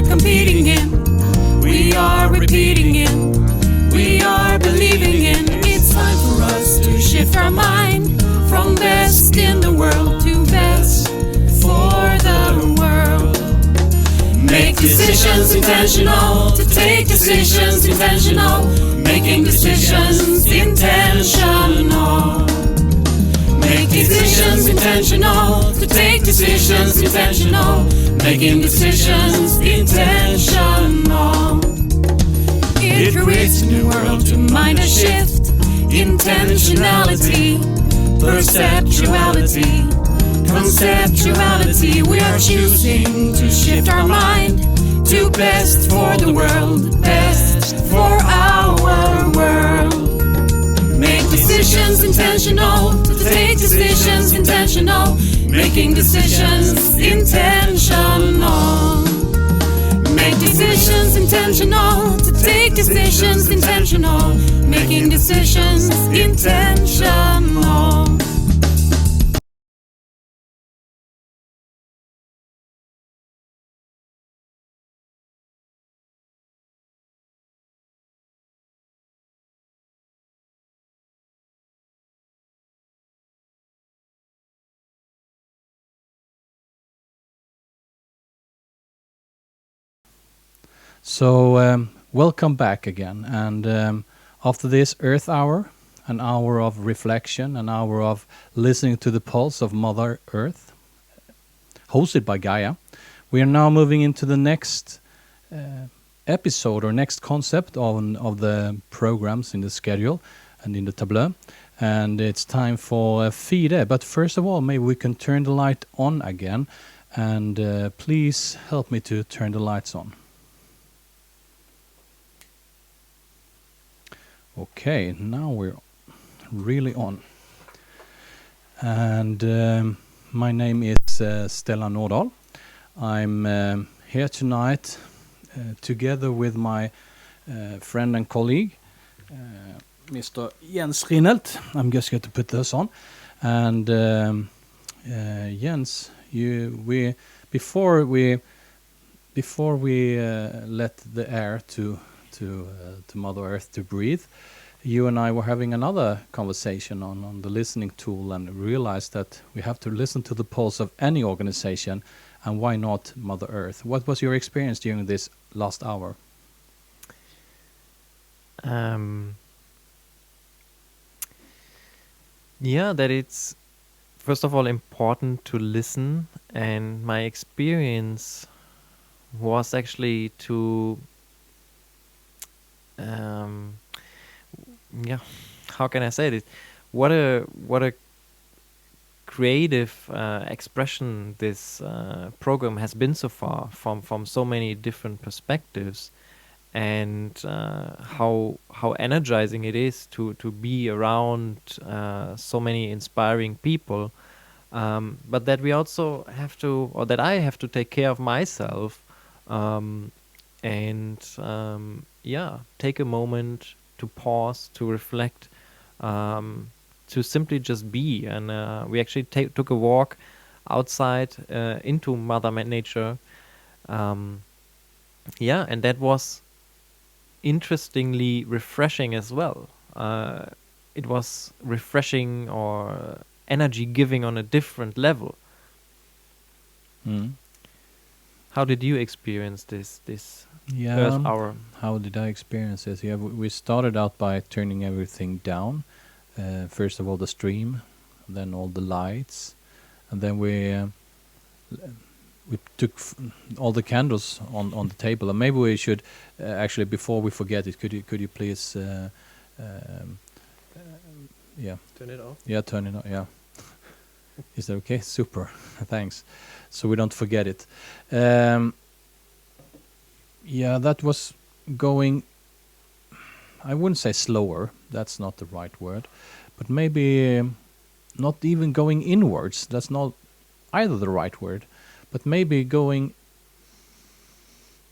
are competing in, we are repeating in, we are believing in. It's time for us to shift our mind from best in the world to best for the world. Make decisions intentional, to take decisions intentional, making decisions intentional. Make decisions intentional, to take decisions intentional, making decisions intentional. It creates a new world to mind a shift, intentionality, perceptuality, conceptuality. We are choosing to shift our mind to best for the world, best for our world. Make decisions intentional, to take decisions intentional, making decisions intentional. Make decisions intentional, to take decisions intentional, making decisions intentional. So welcome back again, and after this Earth Hour, an hour of reflection, an hour of listening to the pulse of Mother Earth, hosted by Gaia, we are now moving into the next episode or next concept of the programs in the schedule and in the tableau, and it's time for FiDE. But first of all, maybe we can turn the light on again, and please help me to turn the lights on. Okay, now we're really on. And my name is Stella Nordahl. I'm here tonight together with my friend and colleague, Mr. Jens Rinelt. I'm just going to put this on. And Jens, before we let the air to Mother Earth to breathe, you and I were having another conversation on the listening tool, and realized that we have to listen to the pulse of any organization, and why not Mother Earth? What was your experience during this last hour? Yeah, that it's first of all important to listen, and my experience was actually to how can I say this? What a creative expression this program has been so far, from so many different perspectives, and how energizing it is to be around so many inspiring people, but that we also have to, or that I have to take care of myself, and take a moment to pause, to reflect, to simply just be. And we actually took a walk outside into Mother Nature. And that was interestingly refreshing as well. It was refreshing or energy giving on a different level. How did you experience this Earth Hour? How did I experience it? Yeah, we started out by turning everything down. First of all, the stream, then all the lights, and then we took all the candles on the table. And maybe we should actually, before we forget it, could you please turn it off? Yeah, turn it off. Yeah. Is that okay? Super. Thanks. So we don't forget it. That was going, I wouldn't say slower, that's not the right word, but maybe not even going inwards, that's not either the right word, but maybe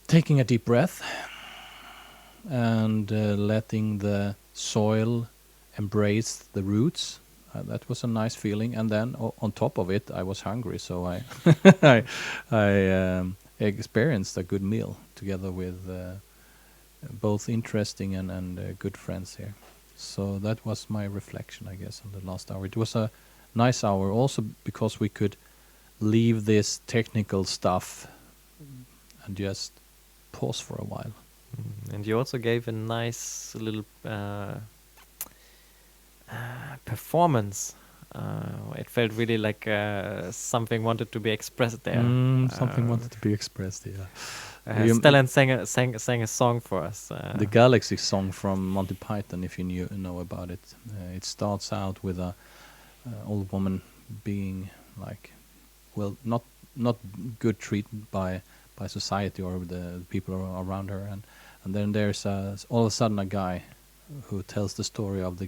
taking a deep breath and letting the soil embrace the roots. That was a nice feeling, and then on top of it, I was hungry, so I experienced a good meal together with both interesting and good friends here. So that was my reflection, I guess, on the last hour. It was a nice hour also because we could leave this technical stuff and just pause for a while. And you also gave a nice little performance. It felt really like something wanted to be expressed there. Something wanted to be expressed, yeah. Stellan sang a song for us. The Galaxy song from Monty Python, if you know about it. It starts out with a old woman being like, well, not good treated by society or the people around her, and then there's all of a sudden a guy who tells the story of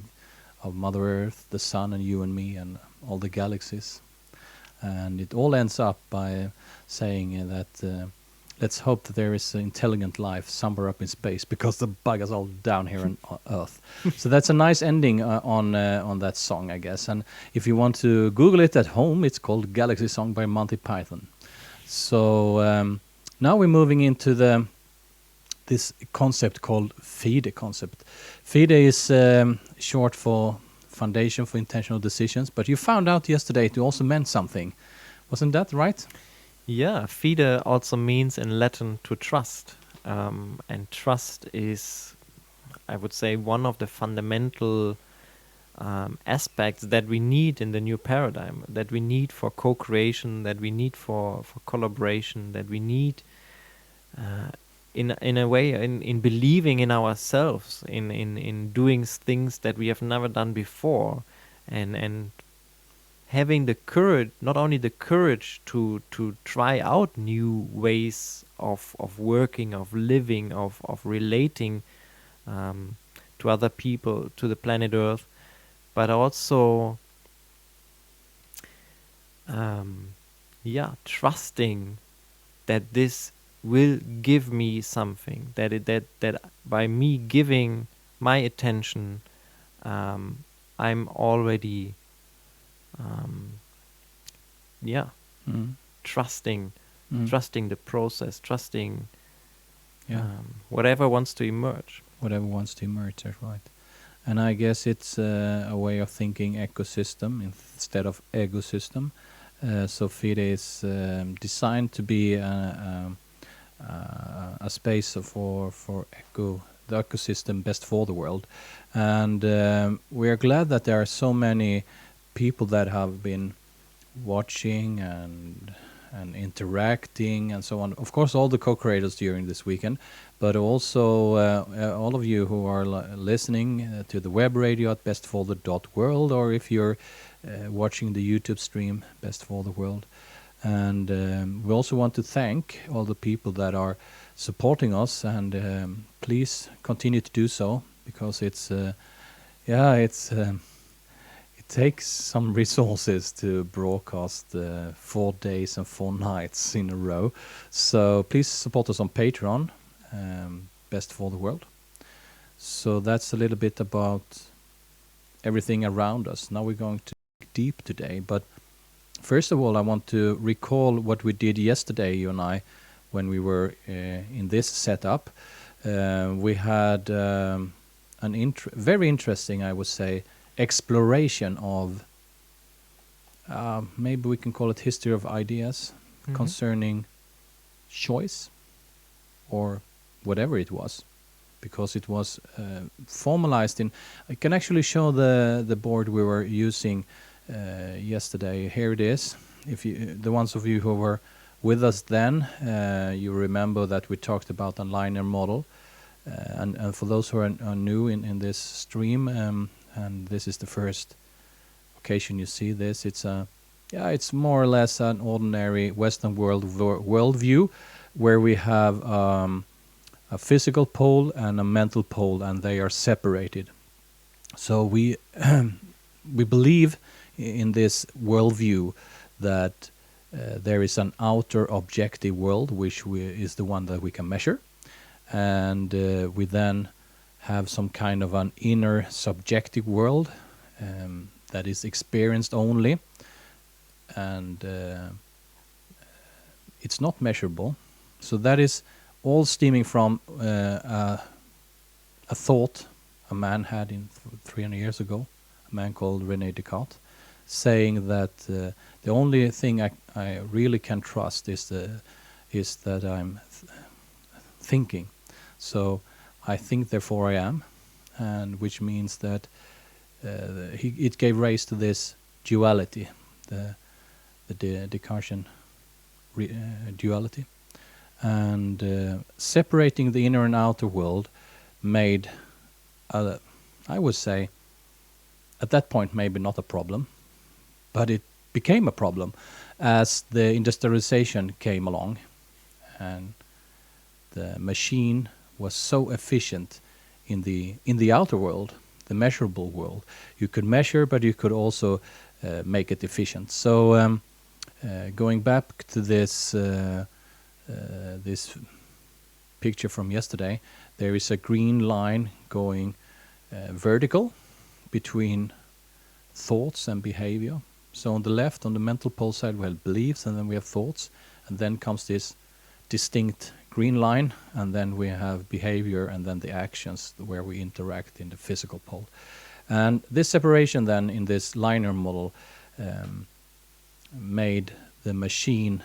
Mother Earth, the sun, and you and me, and all the galaxies, and it all ends up by saying that let's hope that there is intelligent life somewhere up in space because the bug is all down here on Earth. So that's a nice ending on that song, I guess. And if you want to Google it at home, it's called Galaxy Song by Monty Python. So now we're moving into this concept called FiDE concept. FiDE is short for Foundation for Intentional Decisions, but you found out yesterday it also meant something. Wasn't that right? Yeah, FiDE also means in Latin to trust. And trust is, I would say, one of the fundamental aspects that we need in the new paradigm, that we need for co-creation, that we need for collaboration, that we need in a way in believing in ourselves, in doing things that we have never done before, and having the courage, not only the courage to try out new ways of working, of living, of relating to other people, to the planet Earth, but also trusting that this will give me something, that by me giving my attention, I'm already trusting the process, trusting whatever wants to emerge. Whatever wants to emerge, that's right. And I guess it's a way of thinking ecosystem instead of ecosystem. So FiDE is designed to be a space for the ecosystem best for the world. And we are glad that there are so many people that have been watching and interacting and so on. Of course, all the co-creators during this weekend, but also all of you who are listening to the web radio at bestforthe.world, or if you're watching the YouTube stream Best for the World. And we also want to thank all the people that are supporting us, and please continue to do so, because it takes some resources to broadcast 4 days and 4 nights in a row. So please support us on Patreon, Best for the World. So that's a little bit about everything around us. Now we're going to dig deep today, but first of all, I want to recall what we did yesterday, you and I, when we were in this setup. We had very interesting, I would say, exploration of, maybe we can call it history of ideas concerning choice, or whatever it was, because it was formalized in. I can actually show the board we were using yesterday. Here it is. If you, the ones of you who were with us then, you remember that we talked about a linear model, and for those who are new in this stream, and this is the first occasion you see this, it's more or less an ordinary Western worldview, where we have a physical pole and a mental pole, and they are separated. So we we believe in this worldview that there is an outer objective world, which is the one that we can measure, and we then have some kind of an inner subjective world that is experienced only, and it's not measurable, So that is all stemming from a thought a man had in 300 years ago, a man called René Descartes, saying that the only thing I really can trust is that I'm thinking. So I think, therefore I am, and which means that it gave rise to this duality, the Descartesian duality, and separating the inner and outer world made, I would say, at that point maybe not a problem, but it became a problem as the industrialization came along, and the machine was so efficient in the outer world, the measurable world. You could measure, but you could also make it efficient. So going back to this picture from yesterday, there is a green line going vertical between thoughts and behavior. So on the left, on the mental pole side, we have beliefs, and then we have thoughts, and then comes this distinct green line, and then we have behavior, and then the actions where we interact in the physical pole. And this separation then in this linear model made the machine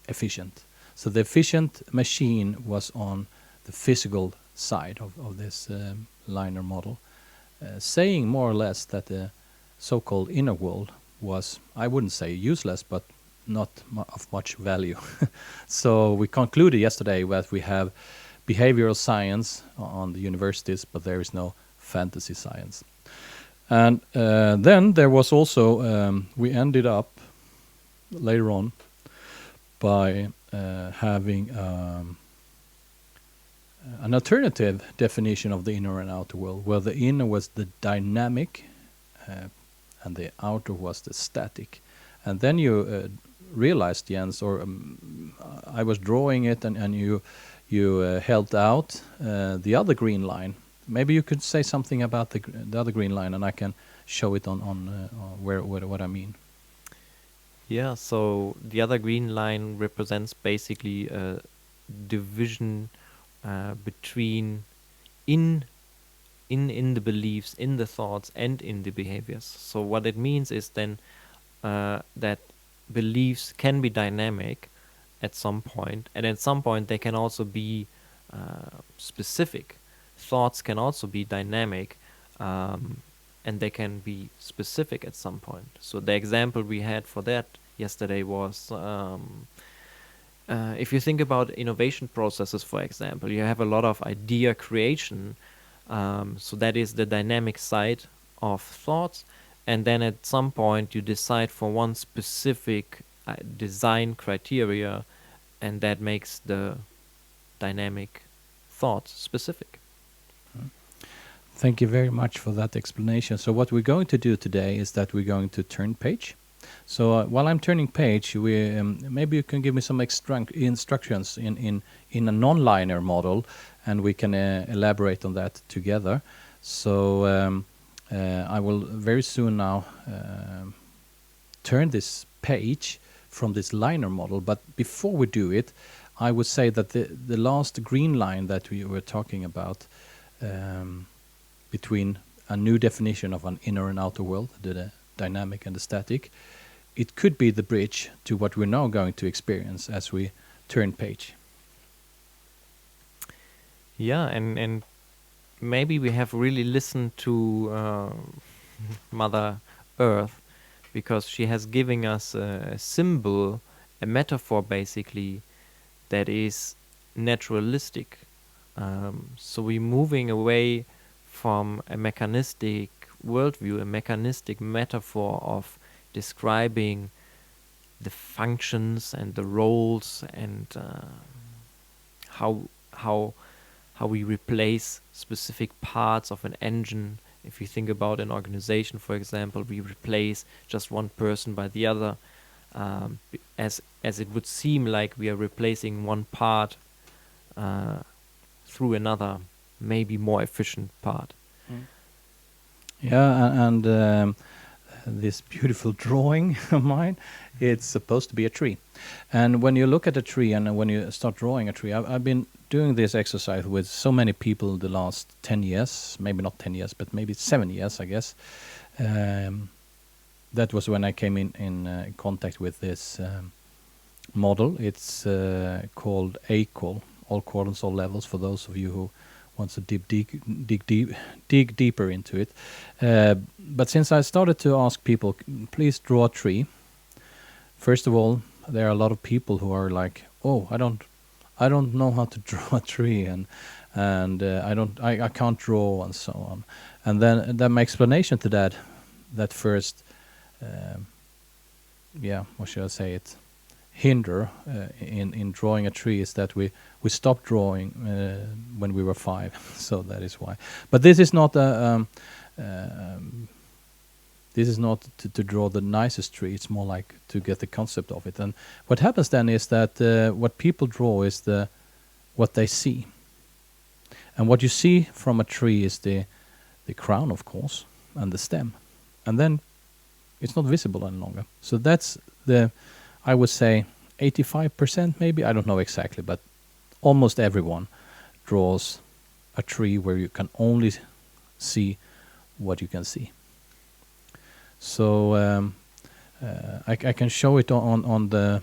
efficient. So the efficient machine was on the physical side of this linear model, saying more or less that the so-called inner world was, I wouldn't say useless, but not of much value. So we concluded yesterday that we have behavioral science on the universities, but there is no fantasy science. And then there was also, we ended up later on by having an alternative definition of the inner and outer world, where the inner was the dynamic and the outer was the static. And then you realized, Jens, or I was drawing it, and you held out the other green line. Maybe you could say something about the other green line, and I can show it on what I mean. Yeah, so the other green line represents basically a division between in the beliefs, in the thoughts, and in the behaviors. So what it means is then that beliefs can be dynamic at some point, and at some point they can also be specific. Thoughts can also be dynamic, and they can be specific at some point. So the example we had for that yesterday was if you think about innovation processes, for example, you have a lot of idea creation. So that is the dynamic side of thoughts. And then at some point you decide for one specific design criteria, and that makes the dynamic thought specific. Thank you very much for that explanation. So what we're going to do today is that we're going to turn page. So while I'm turning page, maybe you can give me some instructions in a non-linear model, and we can elaborate on that together. So I will very soon now turn this page from this linear model. But before we do it, I would say that the last green line that we were talking about, between a new definition of an inner and outer world, the dynamic and the static, it could be the bridge to what we're now going to experience as we turn page. Yeah, and maybe we have really listened to Mother Earth, because she has given us a symbol, a metaphor basically, that is naturalistic. So we're moving away from a mechanistic worldview, a mechanistic metaphor of describing the functions and the roles and how we replace specific parts of an engine. If you think about an organization, for example, we replace just one person by the other, as it would seem like we are replacing one part through another, maybe more efficient part. Yeah, and this beautiful drawing of mine, it's supposed to be a tree. And when you look at a tree and when you start drawing a tree, I've been doing this exercise with so many people the last 10 years, maybe not 10 years, but maybe 7 years, I guess. That was when I came in contact with this model. It's called ACOL, all quadrants, all levels, for those of you who wants to dig deeper into it. But since I started to ask people, please draw a tree. First of all, there are a lot of people who are like, oh, I don't know how to draw a tree, and I can't draw, and so on. And then my explanation to that first, what should I say it? Hinder in drawing a tree is that we stopped drawing when we were 5, so that is why. But this is not to draw the nicest tree. It's more like to get the concept of it. And what happens then is that what people draw is what they see, and what you see from a tree is the crown, of course, and the stem, and then it's not visible any longer. So that's I would say 85%, maybe, I don't know exactly, but almost everyone draws a tree where you can only see what you can see. So I can show it on the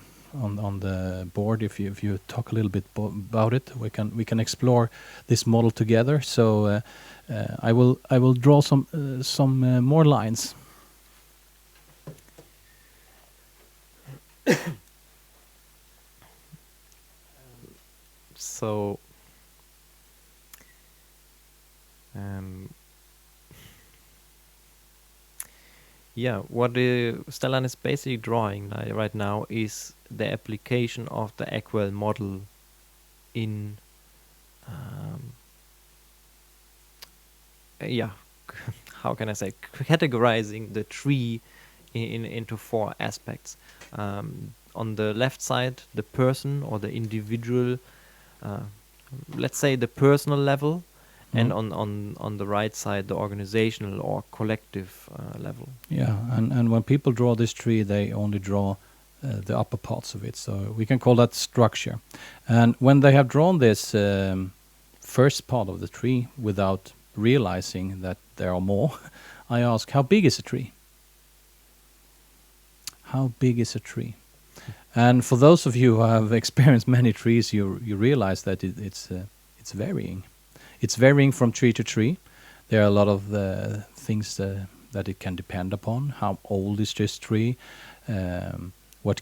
board if you talk a little bit about it. We can explore this model together. So I will draw some more lines. So what Stellan is basically drawing right now is the application of the Acwell model in how can I say, categorizing the tree into 4 aspects. On the left side, the person or the individual, let's say the personal level, and on the right side, the organizational or collective level. Yeah, and when people draw this tree, they only draw the upper parts of it. So we can call that structure. And when they have drawn this first part of the tree without realizing that there are more, I ask, how big is a tree? How big is a tree? And for those of you who have experienced many trees, you realize that it's varying. It's varying from tree to tree. There are a lot of things that it can depend upon. How old is this tree? What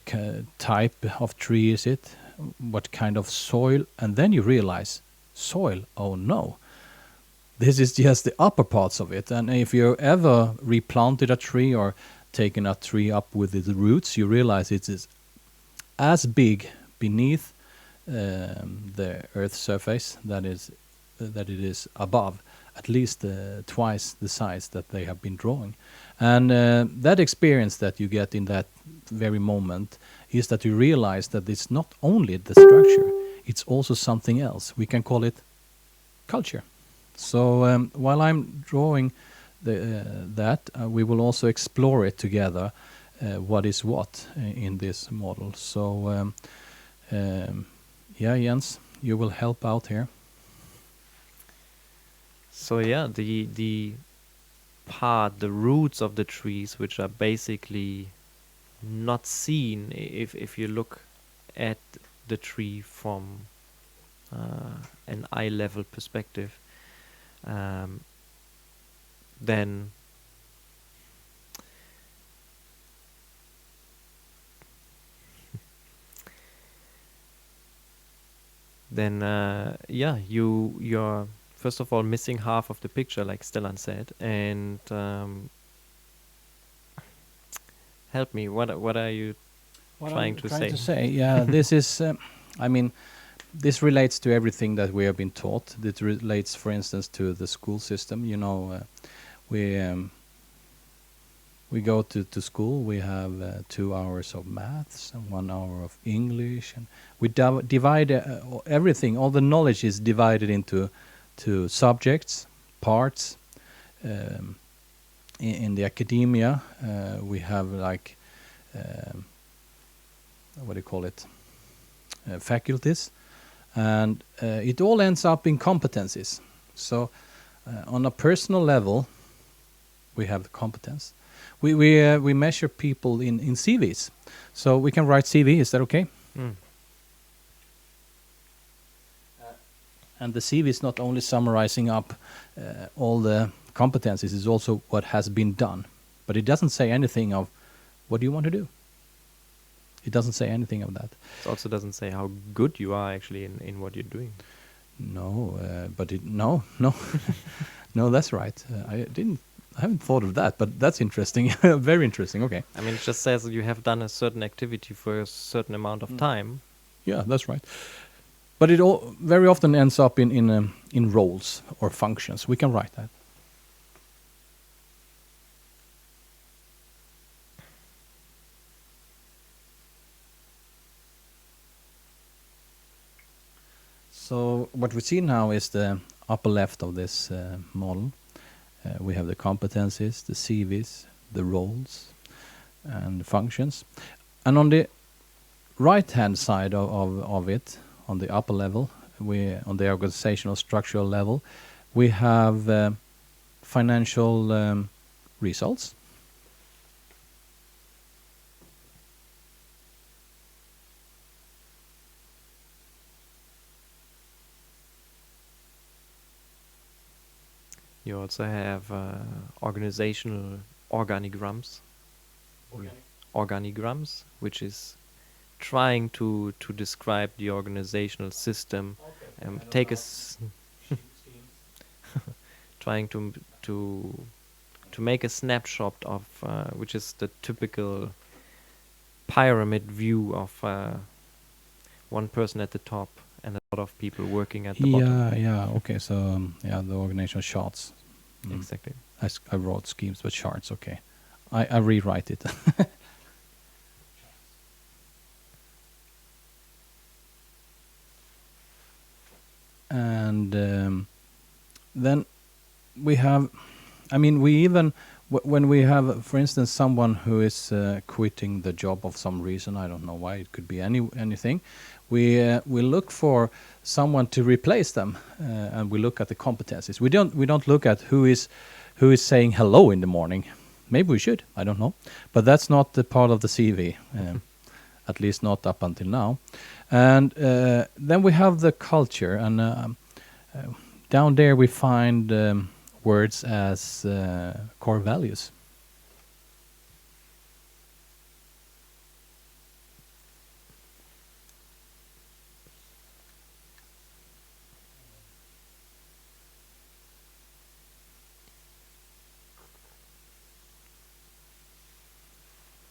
type of tree is it? What kind of soil? And then you realize, soil, oh no. This is just the upper parts of it. And if you ever replanted a tree or taken a tree up with its roots, you realize it is as big beneath the Earth's surface that it is above, at least twice the size that they have been drawing. And that experience that you get in that very moment is that you realize that it's not only the structure, it's also something else. We can call it culture. So while I'm drawing that, we will also explore it together, what is what in this model. So Jens, you will help out here. So the roots of the trees, which are basically not seen if you look at the tree from an eye level perspective, then you're first of all missing half of the picture, like Stellan said, and help me. What are you trying to say? Yeah, this is. This relates to everything that we have been taught. It relates, for instance, to the school system. You know, we go to school. We have 2 hours of maths and 1 hour of English, and we divide everything. All the knowledge is divided into subjects, parts, in the academia, we have like what do you call it? Faculties, and it all ends up in competencies. So, on a personal level, we have the competence. We measure people in CVs. So we can write CV. Is that okay? And the CV is not only summarizing up all the competencies, it's also what has been done. But it doesn't say anything of what do you want to do. It doesn't say anything of that. It also doesn't say how good you are actually in what you're doing. No, no, no, that's right. I haven't thought of that, but that's interesting. Very interesting. Okay. I mean, it just says that you have done a certain activity for a certain amount of time. Yeah, that's right. But it all very often ends up in roles or functions. We can write that. So what we see now is the upper left of this model. We have the competencies, the CVs, the roles, and the functions. And on the right-hand side of it, on the upper level, on the organizational structural level, we have financial results. You also have organizational organigrams. Organigrams, which is trying to describe the organizational system. Take a trying to make a snapshot of which is the typical pyramid view of one person at the top and a lot of people working at the bottom. Yeah, okay. So the organizational charts. Exactly. I wrote schemes, but charts. Okay, I rewrite it. And then we have, I mean, we even when we have, for instance, someone who is quitting the job of some reason, I don't know why, it could be anything. We look for someone to replace them, and we look at the competencies. We don't look at who is saying hello in the morning. Maybe we should. I don't know, but that's not the part of the CV, at least not up until now. And then we have the culture, and down there we find words as core values.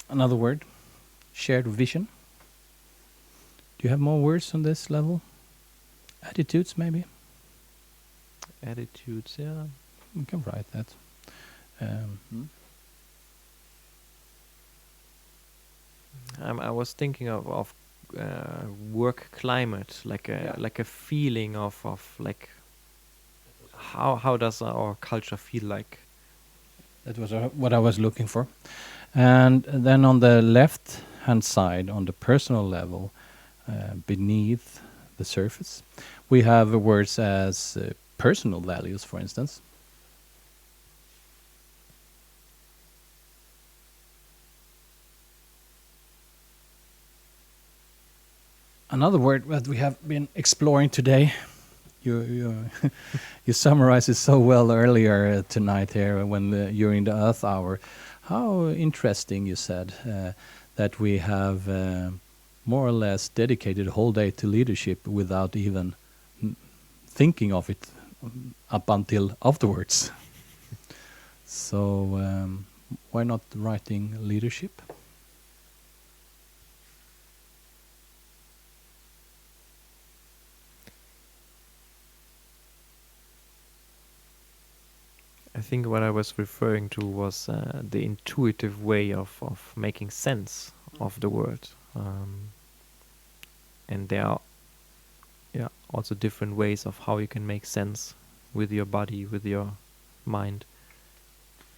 Another word, shared vision. Do you have more words on this level? Attitudes, maybe? Attitudes, yeah. We can write that. I was thinking of work climate, like a feeling of like how does our culture feel like? That was what I was looking for. And then on the left-hand side, on the personal level, beneath the surface, we have words as personal values, for instance. Another word that we have been exploring today, you you summarized it so well earlier tonight here when during the Earth Hour. How interesting, you said, that we have more or less dedicated a whole day to leadership without even thinking of it up until afterwards. So why not writing leadership? I think what I was referring to was the intuitive way of making sense of the word. And there are also different ways of how you can make sense with your body, with your mind.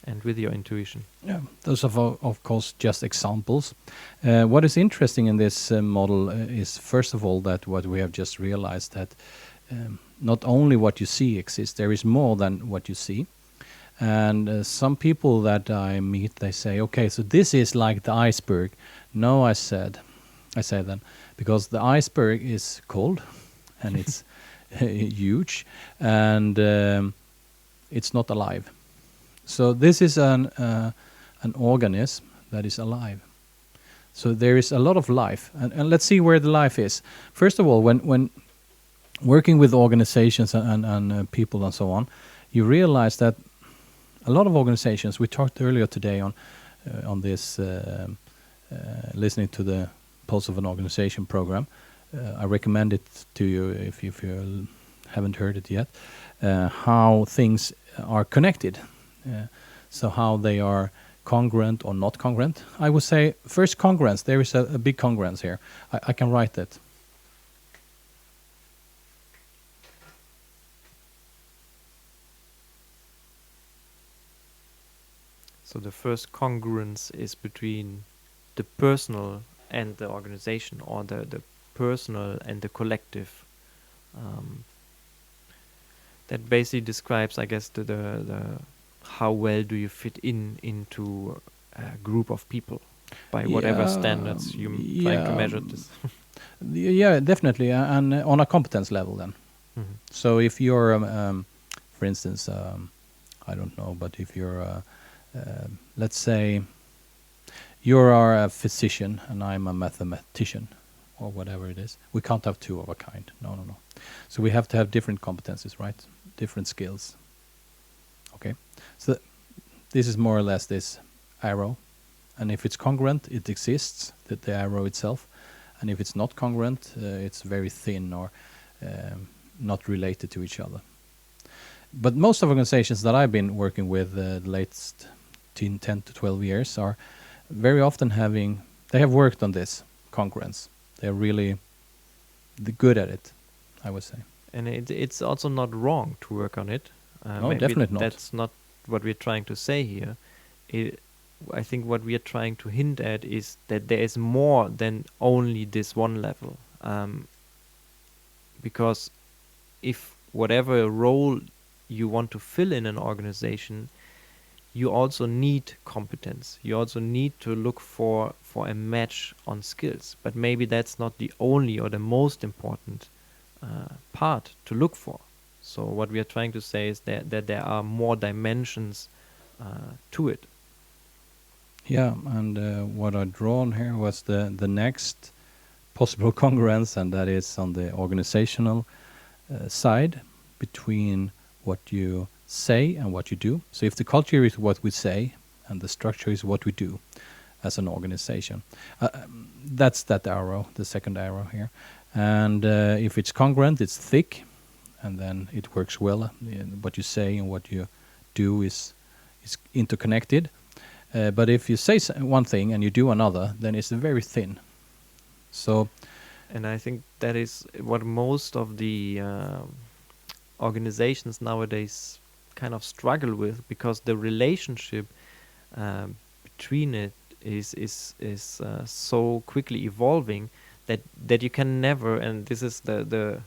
and with your intuition. Yeah, those are of course just examples. What is interesting in this model is first of all that what we have just realized that not only what you see exists, there is more than what you see. And some people that I meet, they say, okay, so this is like the iceberg. No, I say then, because the iceberg is cold and it's huge and it's not alive. So this is an organism that is alive. So there is a lot of life, and let's see where the life is. First of all, when working with organizations and people and so on, you realize that a lot of organizations. We talked earlier today on this listening to the Pulse of an Organization program. I recommend it to you if you haven't heard it yet. How things are connected. So how they are congruent or not congruent. I would say first congruence. There is a big congruence here. I can write that. So the first congruence is between the personal and the organization, or the personal and the collective. That basically describes, I guess, the how well do you fit into a group of people by whatever standards you're trying to measure this. Yeah, definitely, and on a competence level then. Mm-hmm. So if you're, for instance, I don't know, but if you're, let's say, you are a physician and I'm a mathematician, or whatever it is, we can't have two of a kind. No. So we have to have different competencies, right? Different skills. Okay. So this is more or less this arrow, and if it's congruent, it exists, the arrow itself, and if it's not congruent, it's very thin or not related to each other. But most of organizations that I've been working with the latest 10 to 12 years are very often they have worked on this congruence. They're really good at it, I would say. And it's also not wrong to work on it. No, definitely not. That's not what we're trying to say here. I think what we are trying to hint at is that there is more than only this one level. Because if whatever role you want to fill in an organization, you also need competence. You also need to look for a match on skills. But maybe that's not the only or the most important part to look for. So what we are trying to say is that there are more dimensions to it. Yeah, and what I'd drawn here was the next possible congruence, and that is on the organizational side between what you say and what you do. So if the culture is what we say and the structure is what we do as an organization, that's that arrow, the second arrow here. And if it's congruent, it's thick, and then it works well. What you say and what you do is interconnected. But if you say one thing and you do another, then it's very thin. So, and I think that is what most of the organizations nowadays kind of struggle with, because the relationship between it is so quickly evolving that you can never, and this is the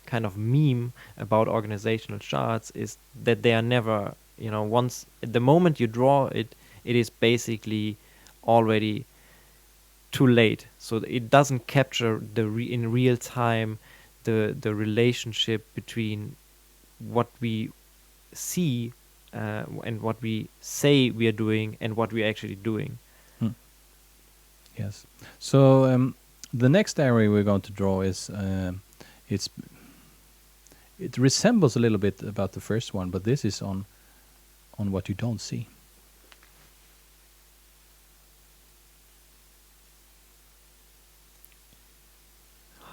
kind of meme about organizational charts, is that they are never, once at the moment you draw it, it is basically already too late. So it doesn't capture in real time the relationship between what we see and what we say we are doing and what we're actually doing. Yes. So the next area we're going to draw is it resembles a little bit about the first one, but this is on what you don't see.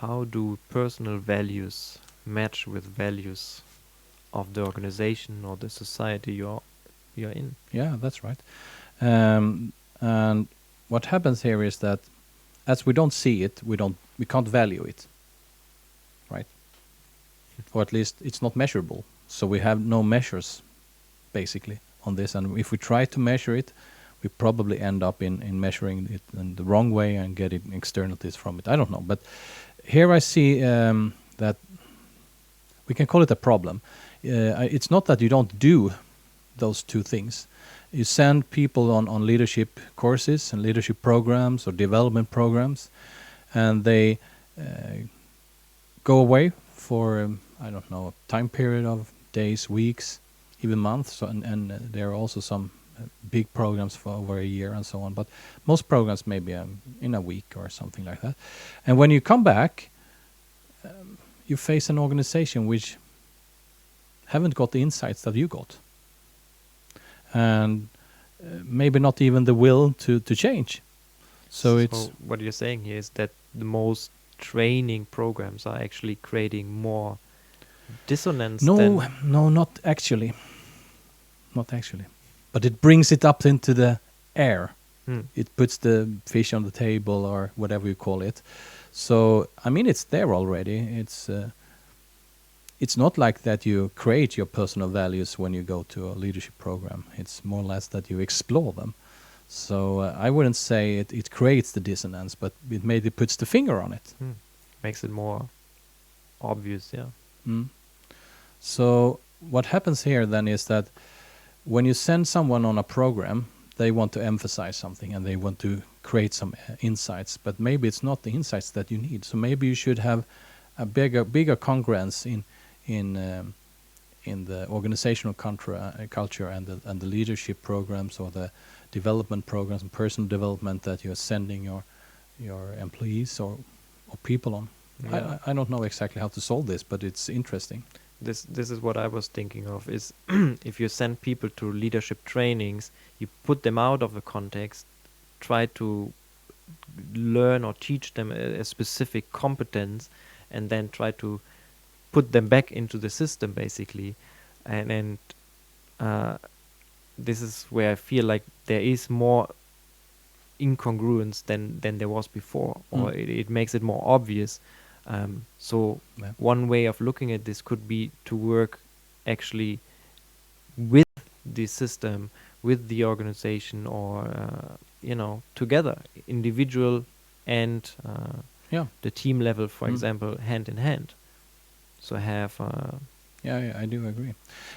How do personal values match with values of the organization or the society you're in? Yeah, that's right. And what happens here is that as we don't see it, we can't value it, right? Or at least it's not measurable. So we have no measures, basically, on this, and if we try to measure it, we probably end up in measuring it in the wrong way and getting externalities from it. I don't know, but here I see that we can call it a problem. It's not that you don't do those two things. You send people on leadership courses and leadership programs or development programs, and they go away for I don't know, a time period of days, weeks, even months. So, and there are also some big programs for over a year and so on. But most programs maybe in a week or something like that. And when you come back, you face an organization which haven't got the insights that you got, and maybe not even the will to change. So it's what you're saying here is that the most training programs are actually creating more dissonance. No, not actually, but it brings it up into the air. It puts the fish on the table or whatever you call it. So I mean, it's there already. It's not like that you create your personal values when you go to a leadership program. It's more or less that you explore them. So I wouldn't say it creates the dissonance, but it maybe puts the finger on it. Makes it more obvious, yeah. So what happens here then is that when you send someone on a program, they want to emphasize something and they want to create some insights, but maybe it's not the insights that you need. So maybe you should have a bigger congruence in the organizational culture and the leadership programs or the development programs and personal development that you're sending your employees or people on. Yeah. I don't know exactly how to solve this, but it's interesting. This is what I was thinking of, is if you send people to leadership trainings, you put them out of the context, try to learn or teach them a specific competence, and then try to put them back into the system, basically. And this is where I feel like there is more incongruence than there was before, or it makes it more obvious. So one way of looking at this could be to work actually with the system, with the organization, or together, individual and the team level, for example, hand in hand. So have I do agree.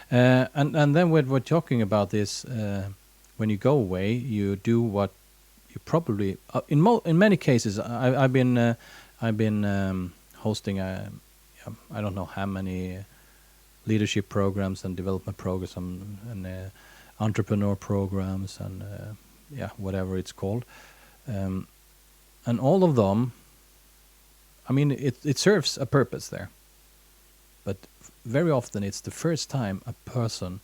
And then when we're talking about this, when you go away, you do what you probably in many cases. I've been hosting I don't know how many leadership programs and development programs and entrepreneur programs and whatever it's called, and all of them. I mean, it serves a purpose there, but very often it's the first time a person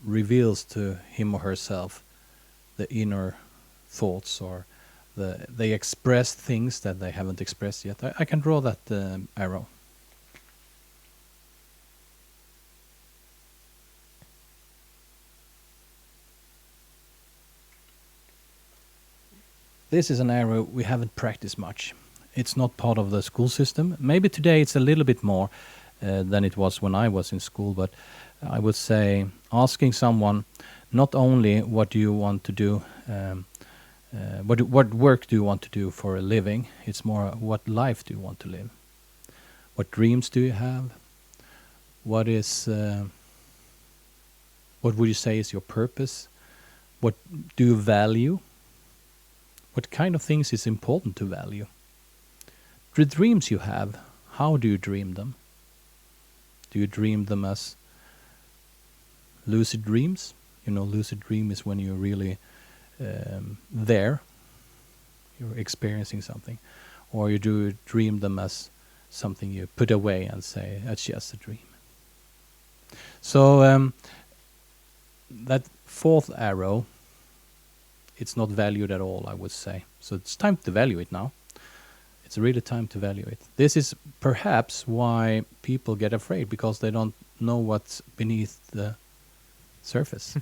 reveals to him or herself the inner thoughts, or they express things that they haven't expressed yet. I can draw that arrow. This is an arrow we haven't practiced much. It's not part of the school system. Maybe today it's a little bit more than it was when I was in school, but I would say asking someone not only what do you want to do, what work do you want to do for a living, it's more what life do you want to live? What dreams do you have? What would you say is your purpose? What do you value? What kind of things is important to value? The dreams you have, how do you dream them? Do you dream them as lucid dreams? Lucid dream is when you're really there, you're experiencing something. Or you do dream them as something you put away and say, that's just a dream. So that fourth arrow, it's not valued at all, I would say. So it's time to value it now. It's really time to value it. This is perhaps why people get afraid, because they don't know what's beneath the surface.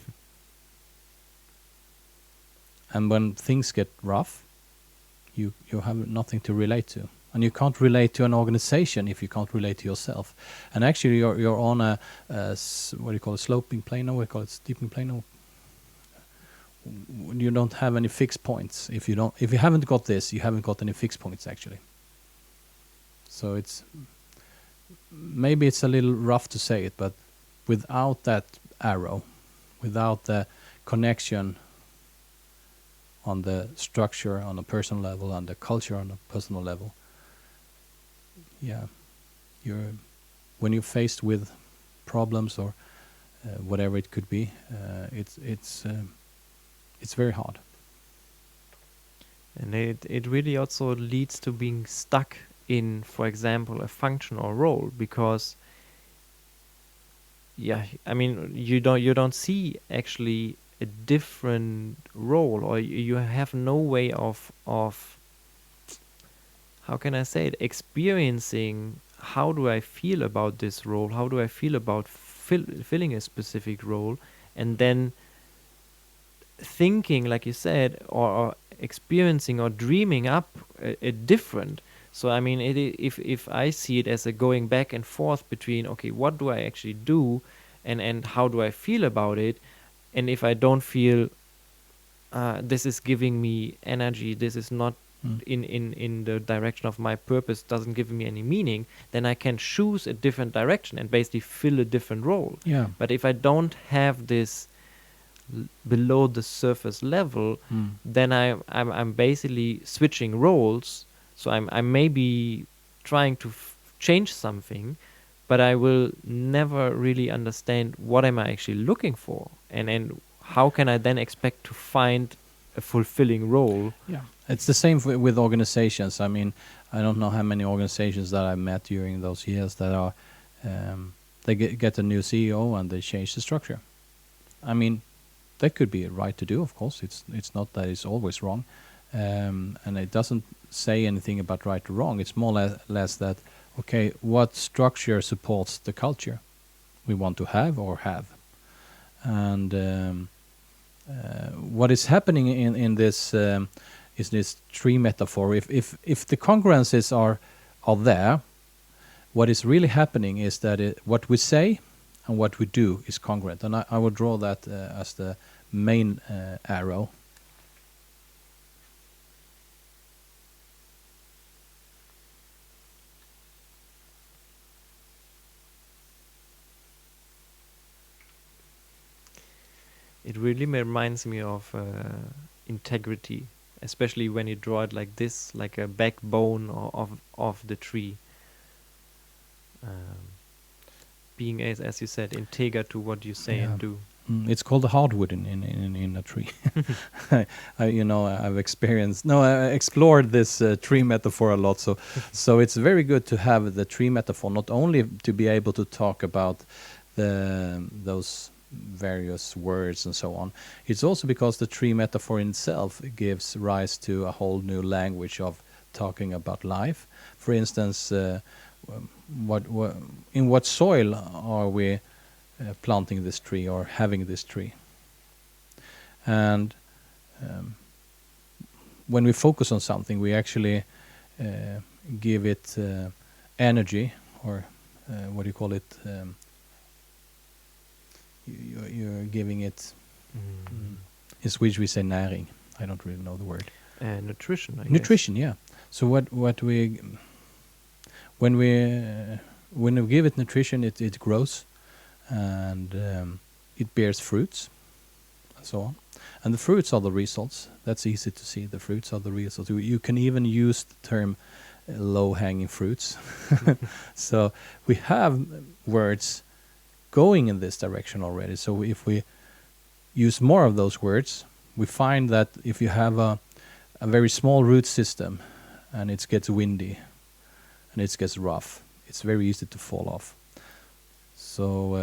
And when things get rough, you have nothing to relate to. And you can't relate to an organization if you can't relate to yourself. And actually, you're on what do you call it, sloping plane? No, we call it steeping plane. No. You don't have any fixed points. If you haven't got this, you haven't got any fixed points actually. So maybe it's a little rough to say it, but without that arrow, without the connection on the structure on a personal level and the culture on a personal level, yeah, when you're faced with problems or whatever it could be, it's very hard. And it really also leads to being stuck in, for example, a function or role, because I mean, you don't see actually a different role, or you have no way of how can I say it, experiencing how do I feel about this role, how do I feel about filling a specific role, and then thinking, like you said, or experiencing or dreaming up a different. So I mean, if I see it as a going back and forth between, okay, what do I actually do, and how do I feel about it, and if I don't feel this is giving me energy, this is not in the direction of my purpose, doesn't give me any meaning, then I can choose a different direction and basically fill a different role. Yeah. But if I don't have this below the surface level, then I'm basically switching roles. So I'm maybe trying to change something, but I will never really understand what am I actually looking for, and how can I then expect to find a fulfilling role. Yeah, it's the same with organizations. I mean, I don't know how many organizations that I met during those years that are they get a new CEO and they change the structure. I mean, that could be right to do, of course. It's not that it's always wrong, and it doesn't say anything about right or wrong. It's more or less that, okay, what structure supports the culture we want to have or have, and what is happening in this is this tree metaphor. If the congruences are there, what is really happening is that what we say and what we do is congruent, and I would draw that as the main arrow. It really reminds me of integrity, especially when you draw it like this, like a backbone of the tree. Being, as you said, integer to what you say and do. It's called the hardwood in a tree. I've explored this tree metaphor a lot. So it's very good to have the tree metaphor, not only to be able to talk about those various words and so on. It's also because the tree metaphor in itself gives rise to a whole new language of talking about life. For instance, in what soil are we planting this tree or having this tree? And when we focus on something, we actually give it energy, or what do you call it? You're giving it. In Swedish we say näring. I don't really know the word. Nutrition. I Nutrition, guess. yeah. So when we give it nutrition, it grows, and it bears fruits, and so on. And the fruits are the results. That's easy to see. The fruits are the results. You can even use the term low-hanging fruits. So we have words going in this direction already. So if we use more of those words, we find that if you have a very small root system and it gets windy and it gets rough, it's very easy to fall off. So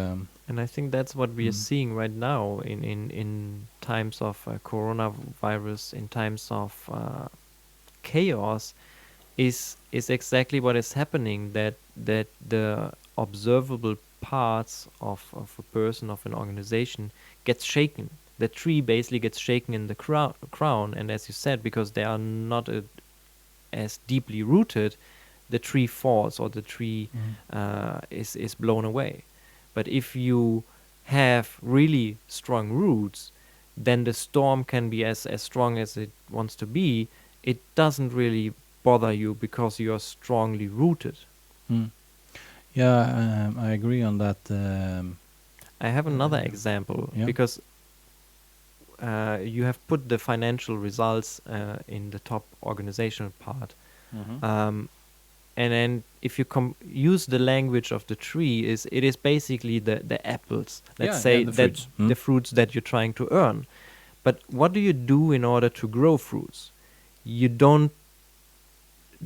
and I think that's what we are seeing right now in times of coronavirus, in times of chaos, is exactly what is happening, that the observable parts of a person, of an organization, gets shaken. The tree basically gets shaken in the crown, and as you said, because they are not as deeply rooted, the tree falls or the tree is blown away. But if you have really strong roots, then the storm can be as strong as it wants to be. It doesn't really bother you because you are strongly rooted. Yeah, I agree on that. I have another example yeah. because you have put the financial results in the top organizational part. And then if you use the language of the tree, it is basically the apples. Let's say the that fruits. the fruits that you're trying to earn. But what do you do in order to grow fruits? You don't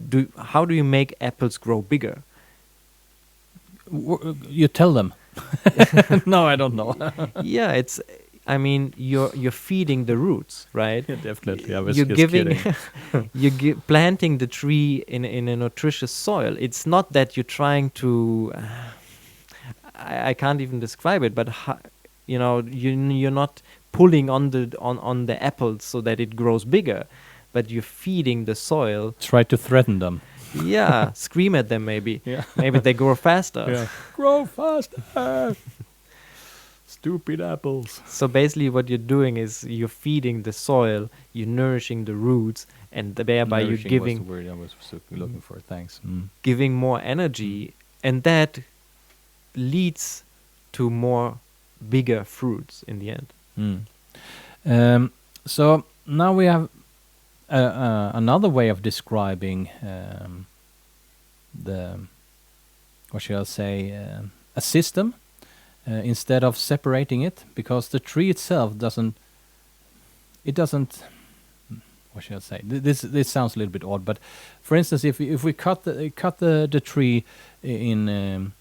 do. How do you make apples grow bigger? You tell them. No, I don't know. Yeah, it's. I mean, you're feeding the roots, right? Yeah, definitely. I was You're just giving, kidding. you're planting the tree in a nutritious soil. It's not that you're trying to. I can't even describe it, but you're not pulling on the apples so that it grows bigger, but you're feeding the soil. Try to threaten them. Yeah, scream at them maybe. Yeah. Maybe they grow faster. Yeah. Grow faster. Stupid apples. So basically what you're doing is you're feeding the soil, you're nourishing the roots, and thereby you're giving was the word I was looking for. Thanks. giving more energy, and that leads to more bigger fruits in the end. So now we have another way of describing the, what shall I say, a system. Instead of separating it, because the tree itself doesn't. What should I say? This sounds a little bit odd, but for instance, if we cut the tree in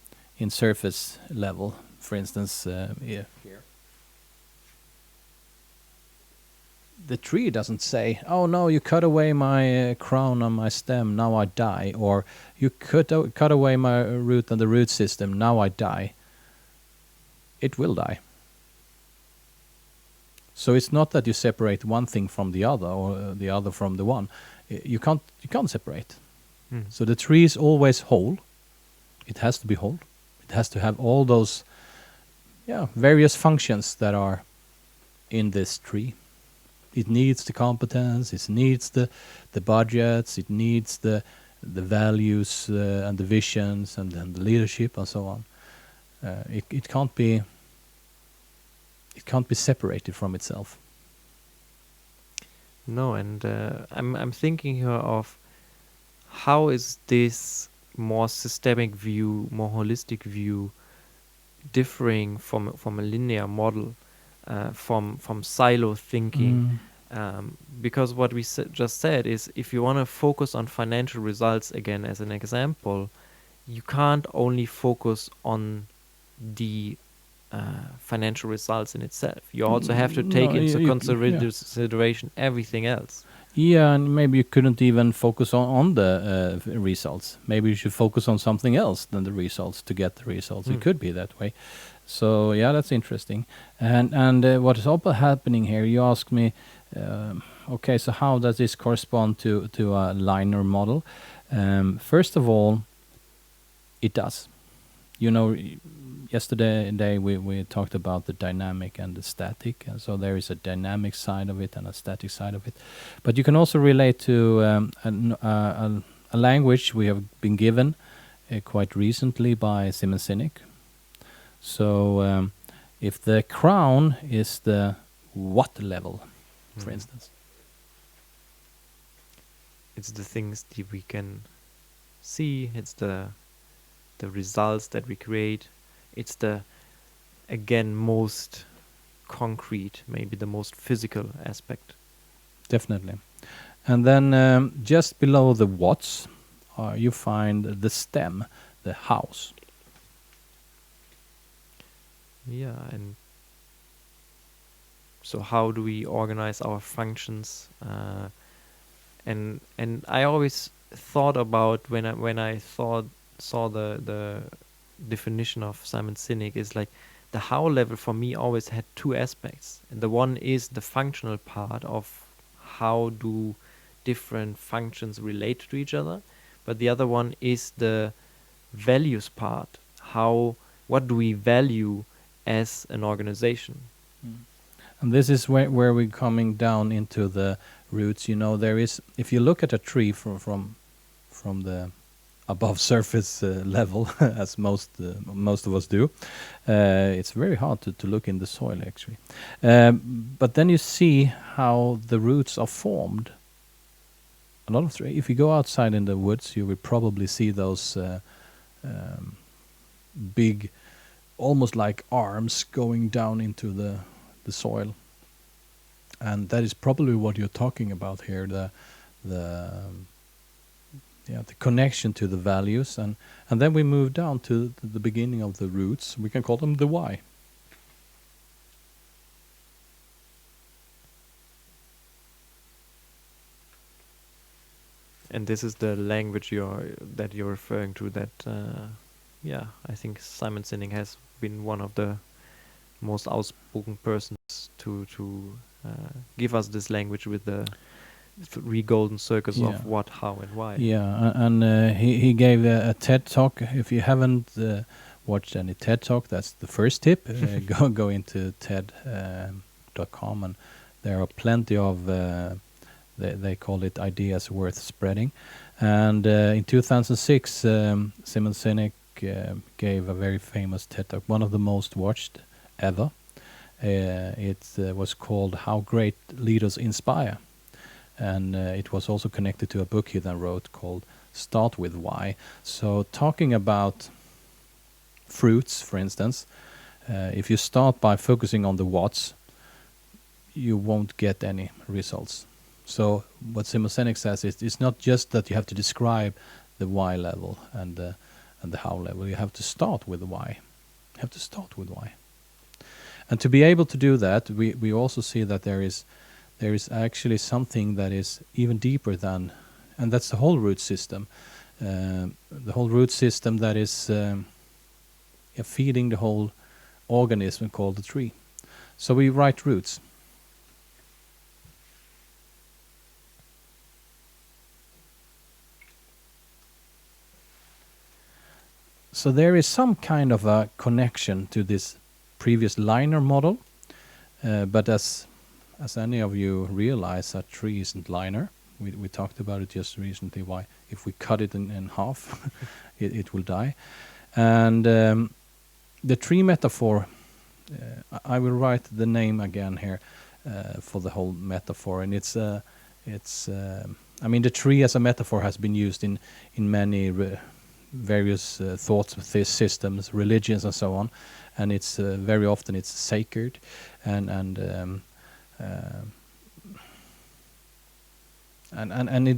surface level, for instance, here, the tree doesn't say, "Oh no, you cut away my crown on my stem, now I die," or "You cut away my root and the root system, now I die." It will die. So it's not that you separate one thing from the other or the other from the one. You can't separate. So the tree is always whole. It has to be whole. It has to have all those various functions that are in this tree. It needs the competence, it needs the budgets, it needs the values and the visions and the leadership and so on. It can't be separated from itself. No, and I'm thinking here of how is this more systemic view, more holistic view, differing from a linear model, from silo thinking. Because what we just said is, if you want to focus on financial results again as an example, you can't only focus on the financial results in itself. You also have to take into consideration everything else. Yeah, and maybe you couldn't even focus on the results. Maybe you should focus on something else than the results to get the results. It could be that way. So yeah, that's interesting. And what is also happening here? You asked me, okay, so how does this correspond to a linear model? First of all, it does. You know, yesterday we talked about the dynamic and the static, and so there is a dynamic side of it and a static side of it. But you can also relate to a language we have been given quite recently by Simon Sinek. So if the crown is the what level, for instance, it's the things that we can see. It's the results that we create. It's the, again, most concrete, maybe the most physical aspect. Definitely. And then just below the what's, you find the stem, the house. Yeah, and so how do we organize our functions? And I always thought about when I saw the definition of Simon Sinek is like the how level for me always had two aspects. And the one is the functional part of how do different functions relate to each other. but the other one is the values part. What do we value as an organization? And this is where we're coming down into the roots. You know, there is, if you look at a tree from the above surface level, as most of us do, it's very hard to look in the soil actually. But then you see how the roots are formed. A lot of if you go outside in the woods, you will probably see those big, almost like arms going down into the soil, and that is probably what you're talking about here. The connection to the values, and then we move down to the beginning of the roots. We can call them the why. And this is the language that you're referring to. That I think Simon Sinek has been one of the most outspoken persons to give us this language with the three golden circles of what, how, and why. Yeah, and he gave a TED talk. If you haven't watched any TED talk, that's the first tip. Go into TED.com, and there are plenty of they call it ideas worth spreading. And in 2006, Simon Sinek gave a very famous TED talk, one of the most watched ever. It was called "How Great Leaders Inspire." And it was also connected to a book he then wrote called Start With Why. So talking about fruits, for instance, if you start by focusing on the whats, you won't get any results. So what Simon Sinek says is it's not just that you have to describe the why level and the how level. You have to start with the why. You have to start with why. And to be able to do that, we also see that there is actually something that is even deeper than, and that's the whole root system. The whole root system that is feeding the whole organism called the tree. So we write roots. So there is some kind of a connection to this previous linear model, but as any of you realize, a tree isn't linear. We talked about it just recently, why if we cut it in half, it will die. And the tree metaphor, I will write the name again here for the whole metaphor. And I mean, the tree as a metaphor has been used in many various thought systems, religions, and so on. And it's very often it's sacred, and in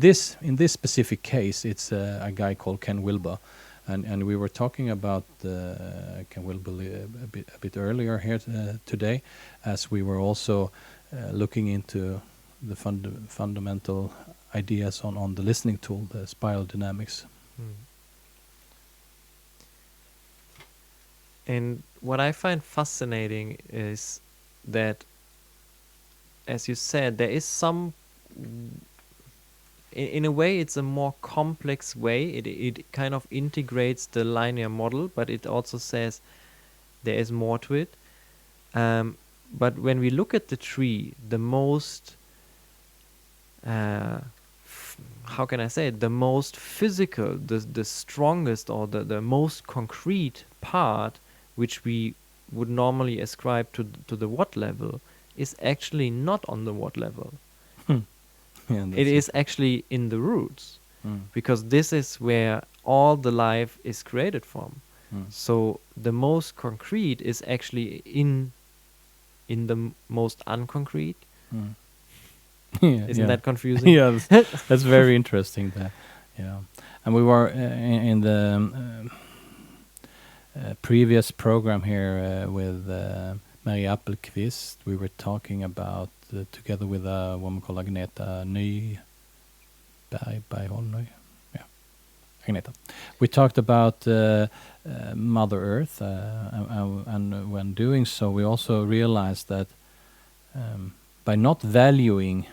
this specific case, it's a guy called Ken Wilber, and we were talking about Ken Wilber a bit earlier here today, as we were also looking into the fundamental ideas on the listening tool, the spiral dynamics. And what I find fascinating is that, as you said, there is some, in a way it's a more complex way. It kind of integrates the linear model, but it also says there is more to it. But when we look at the tree, the most, how can I say it, the most physical, the strongest, or the most concrete part, which we would normally ascribe to the what level, is actually not on the what level. It is actually in the roots, because this is where all the life is created from. So the most concrete is actually in the most unconcrete. Isn't that confusing? Yeah, that's very interesting. Yeah, and we were in the previous program here with Mary Appelqvist. We were talking about together with a woman called Agneta Bergholm. Yeah, Agneta. We talked about Mother Earth, and when doing so, we also realized that by not valuing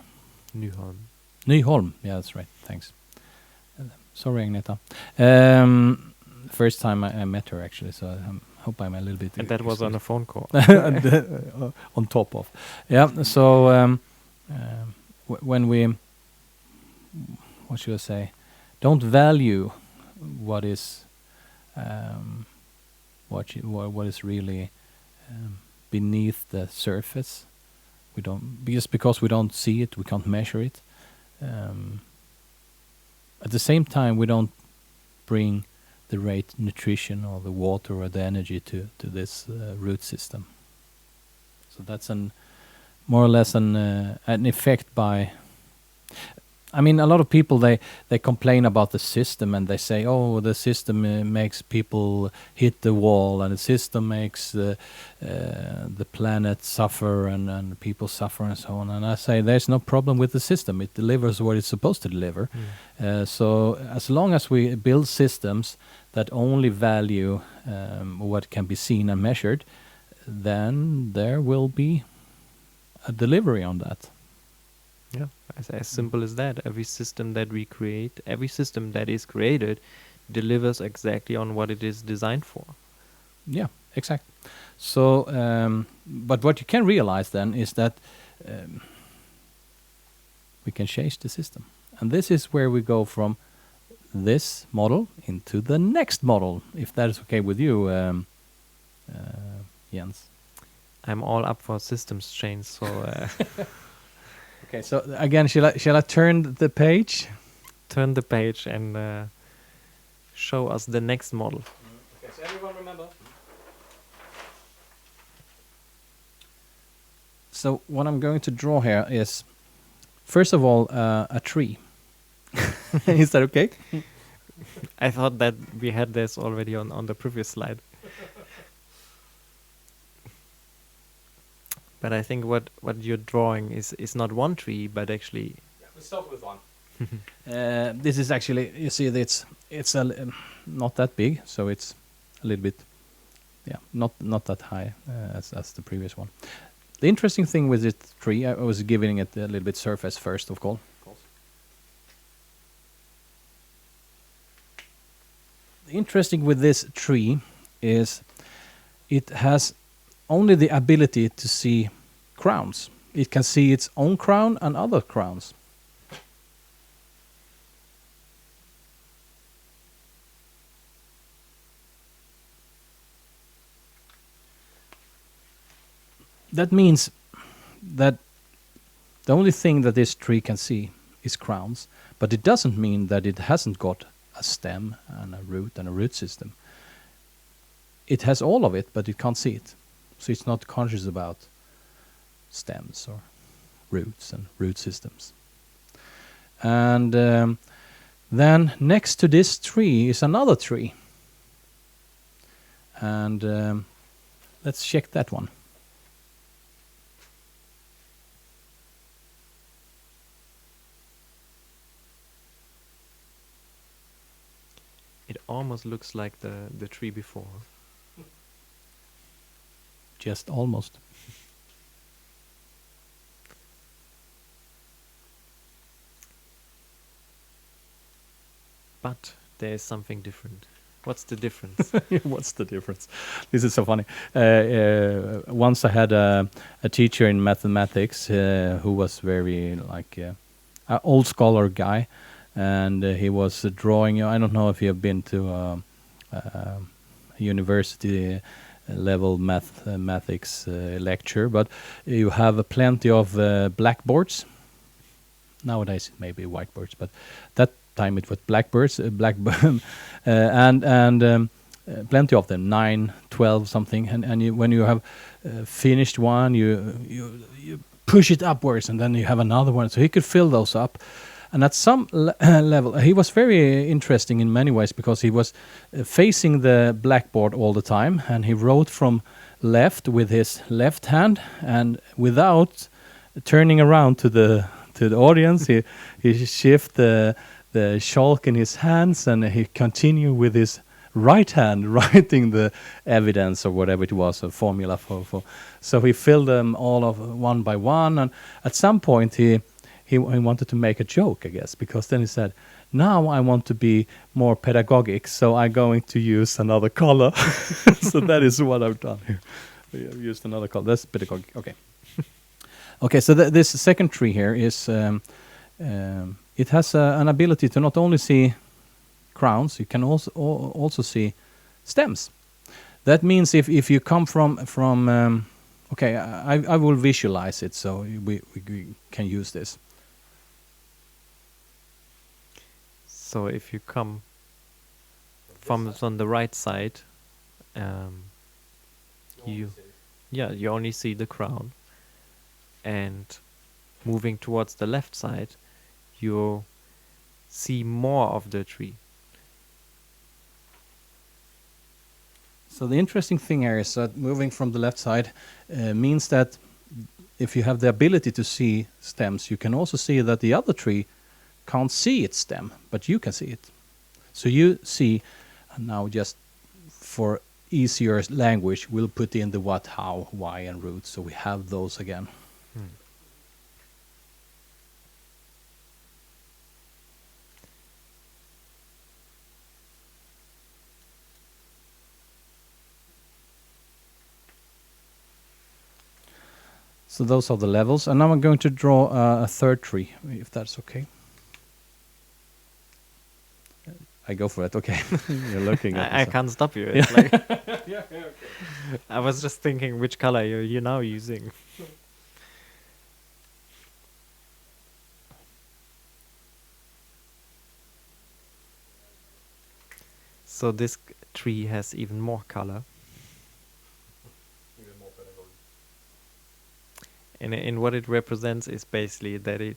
Nyholm. Nyholm, yeah, that's right. Thanks. Sorry, Agneta. First time I met her, actually, so I hope I'm a little bit... And that was on a phone call. on top of. Yeah, so when we... What should I say? Don't value what is... what is really beneath the surface. We don't... Just because we don't see it, we can't measure it. At the same time, we don't bring the right nutrition or the water or the energy to this root system. So that's more or less an effect by... I mean, a lot of people, they complain about the system and they say, oh, the system makes people hit the wall and the system makes the planet suffer and people suffer and so on. And I say there's no problem with the system. It delivers what it's supposed to deliver. So as long as we build systems that only value what can be seen and measured, then there will be a delivery on that. Yeah, as simple as that. Every system that we create, every system that is created, delivers exactly on what it is designed for. Yeah, exactly. So, but what you can realize then is that we can change the system. And this is where we go from this model into the next model, if that is okay with you, Jens. I'm all up for systems change, so... Okay, so again, shall I turn the page? Turn the page and show us the next model. Okay, so everyone remember. So what I'm going to draw here is, first of all, a tree. Is that okay? I thought that we had this already on the previous slide. But I think what you're drawing is not one tree, but actually... Yeah, we start with one. This is actually, you see, it's not that big, so it's a little bit, yeah, not that high as the previous one. The interesting thing with this tree, I was giving it a little bit surface first, of course. The interesting with this tree is it has only the ability to see crowns. It can see its own crown and other crowns. That means that the only thing that this tree can see is crowns, but it doesn't mean that it hasn't got a stem and a root system. It has all of it, but it can't see it. So it's not conscious about stems or roots and root systems. And then next to this tree is another tree. And let's check that one. It almost looks like the tree before. Just almost. But there is something different. What's the difference? What's the difference? This is so funny. Once I had a teacher in mathematics who was very like an old scholar guy, and he was drawing. I don't know if you have been to a university level mathematics lecture, but you have plenty of blackboards. Nowadays it may be whiteboards, but that time it was blackboards, and plenty of them, 9, 12 something, and you, when you have finished one, you push it upwards, and then you have another one, so he could fill those up. And at some level, he was very interesting in many ways, because he was facing the blackboard all the time, and he wrote from left with his left hand, and without turning around to the audience, he shift the chalk in his hands, and he continued with his right hand writing the evidence or whatever it was, a formula for. So he filled them all of one by one, and at some point he wanted to make a joke, I guess, because then he said, Now I want to be more pedagogic, so I'm going to use another color. So that is what I've done here. I've used another color. That's pedagogic. Okay. Okay, so this second tree here is, it has an ability to not only see crowns, you can also see stems. That means if you come from okay, I will visualize it so we can use this. So if you come from on the right side, you only see the crown, and moving towards the left side, you see more of the tree. So the interesting thing here is that moving from the left side means that if you have the ability to see stems, you can also see that the other tree can't see its stem, but you can see it. So you see, and now just for easier language, we'll put in the what, how, why, and roots, so we have those again. So those are the levels, and now I'm going to draw a third tree, if that's okay. I go for it. Okay, you're looking at. I can't stop you. It's like okay. I was just thinking which color you're now using. So this tree has even more color. And in what it represents is basically that it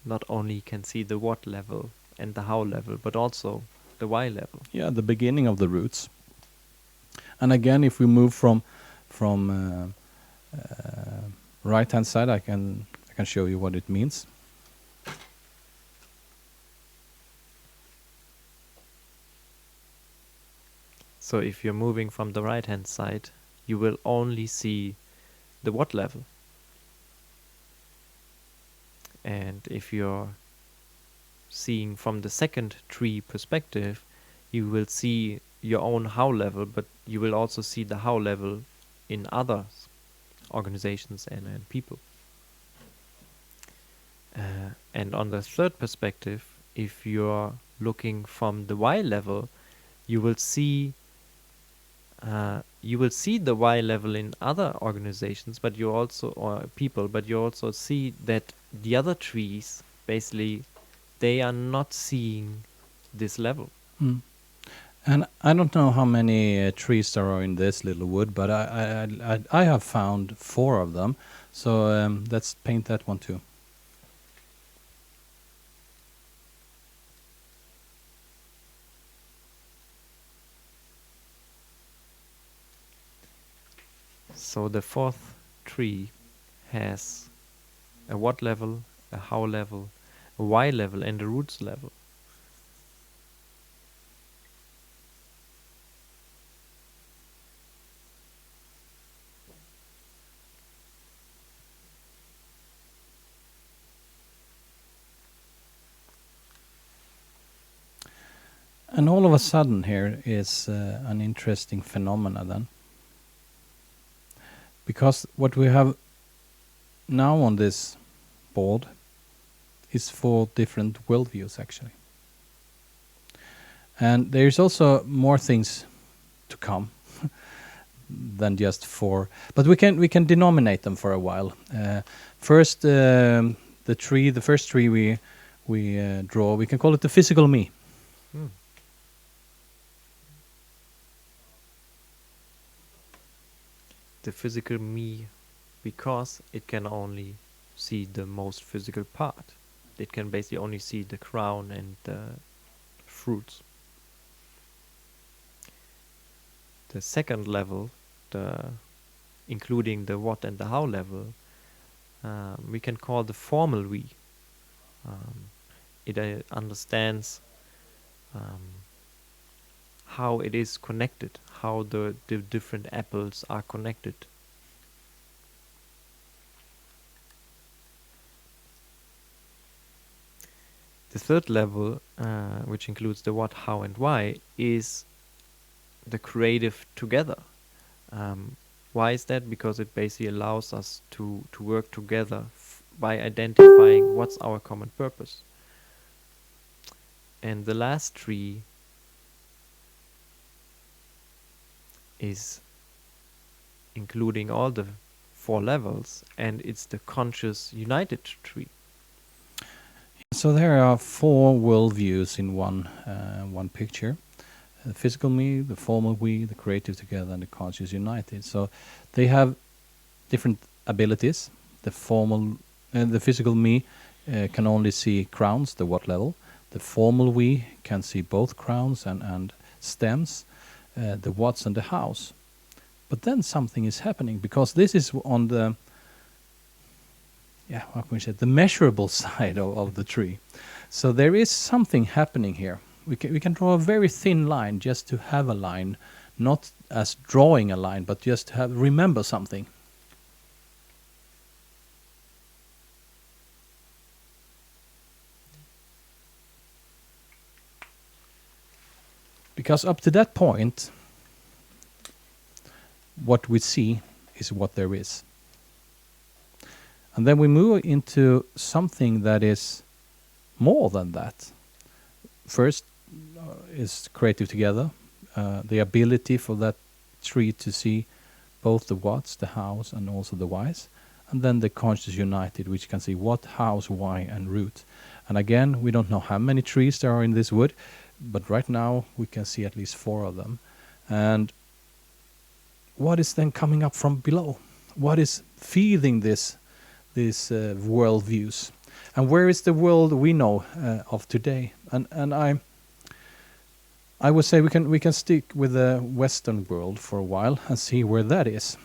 not only can see the what level and the how level, but also the why level. Yeah, the beginning of the roots. And again, if we move from right hand side, I can show you what it means. So if you're moving from the right hand side, you will only see the what level. And if you're seeing from the second tree perspective, you will see your own how level, but you will also see the how level in other organizations and people. And on the third perspective, if you're looking from the why level, you will see the Y level in other organizations, but you also, or people, but you also see that the other trees, basically, they are not seeing this level. And I don't know how many trees there are in this little wood, but I have found 4 of them. So let's paint that one too. So the fourth tree has a what level, a how level, a why level, and a roots level. And all of a sudden here is an interesting phenomena then. Because what we have now on this board is 4 different worldviews actually. And there's also more things to come than just 4. But we can denominate them for a while. First, the first tree we draw, we can call it the physical me. The physical me, because it can only see the most physical part. It can basically only see the crown and the fruits. The second level, including the what and the how level, we can call the formal we. It understands how it is connected, how the different apples are connected. The third level, which includes the what, how, and why, is the creative together. Why is that? Because it basically allows us to work together by identifying what's our common purpose. And the last tree is including all the 4 levels, and it's the conscious united tree. So there are 4 worldviews in one picture: the physical me, the formal we, the creative together, and the conscious united. So they have different abilities. The physical me can only see crowns, the what level. The formal we can see both crowns and stems, the what's and the hows. But then something is happening, because this is on the how can we say, the measurable side of the tree. So there is something happening here. We can draw a very thin line, just to have a line, not as drawing a line, but just to remember something. Because up to that point, what we see is what there is. And then we move into something that is more than that. First is creative together, the ability for that tree to see both the what's, the hows, and also the whys. And then the conscious united, which can see what, hows, why, and root. And again, we don't know how many trees there are in this wood, but right now we can see at least 4 of them. And what is then coming up from below? What is feeding these worldviews? And where is the world we know of today? And I would say we can stick with the Western world for a while and see where that is.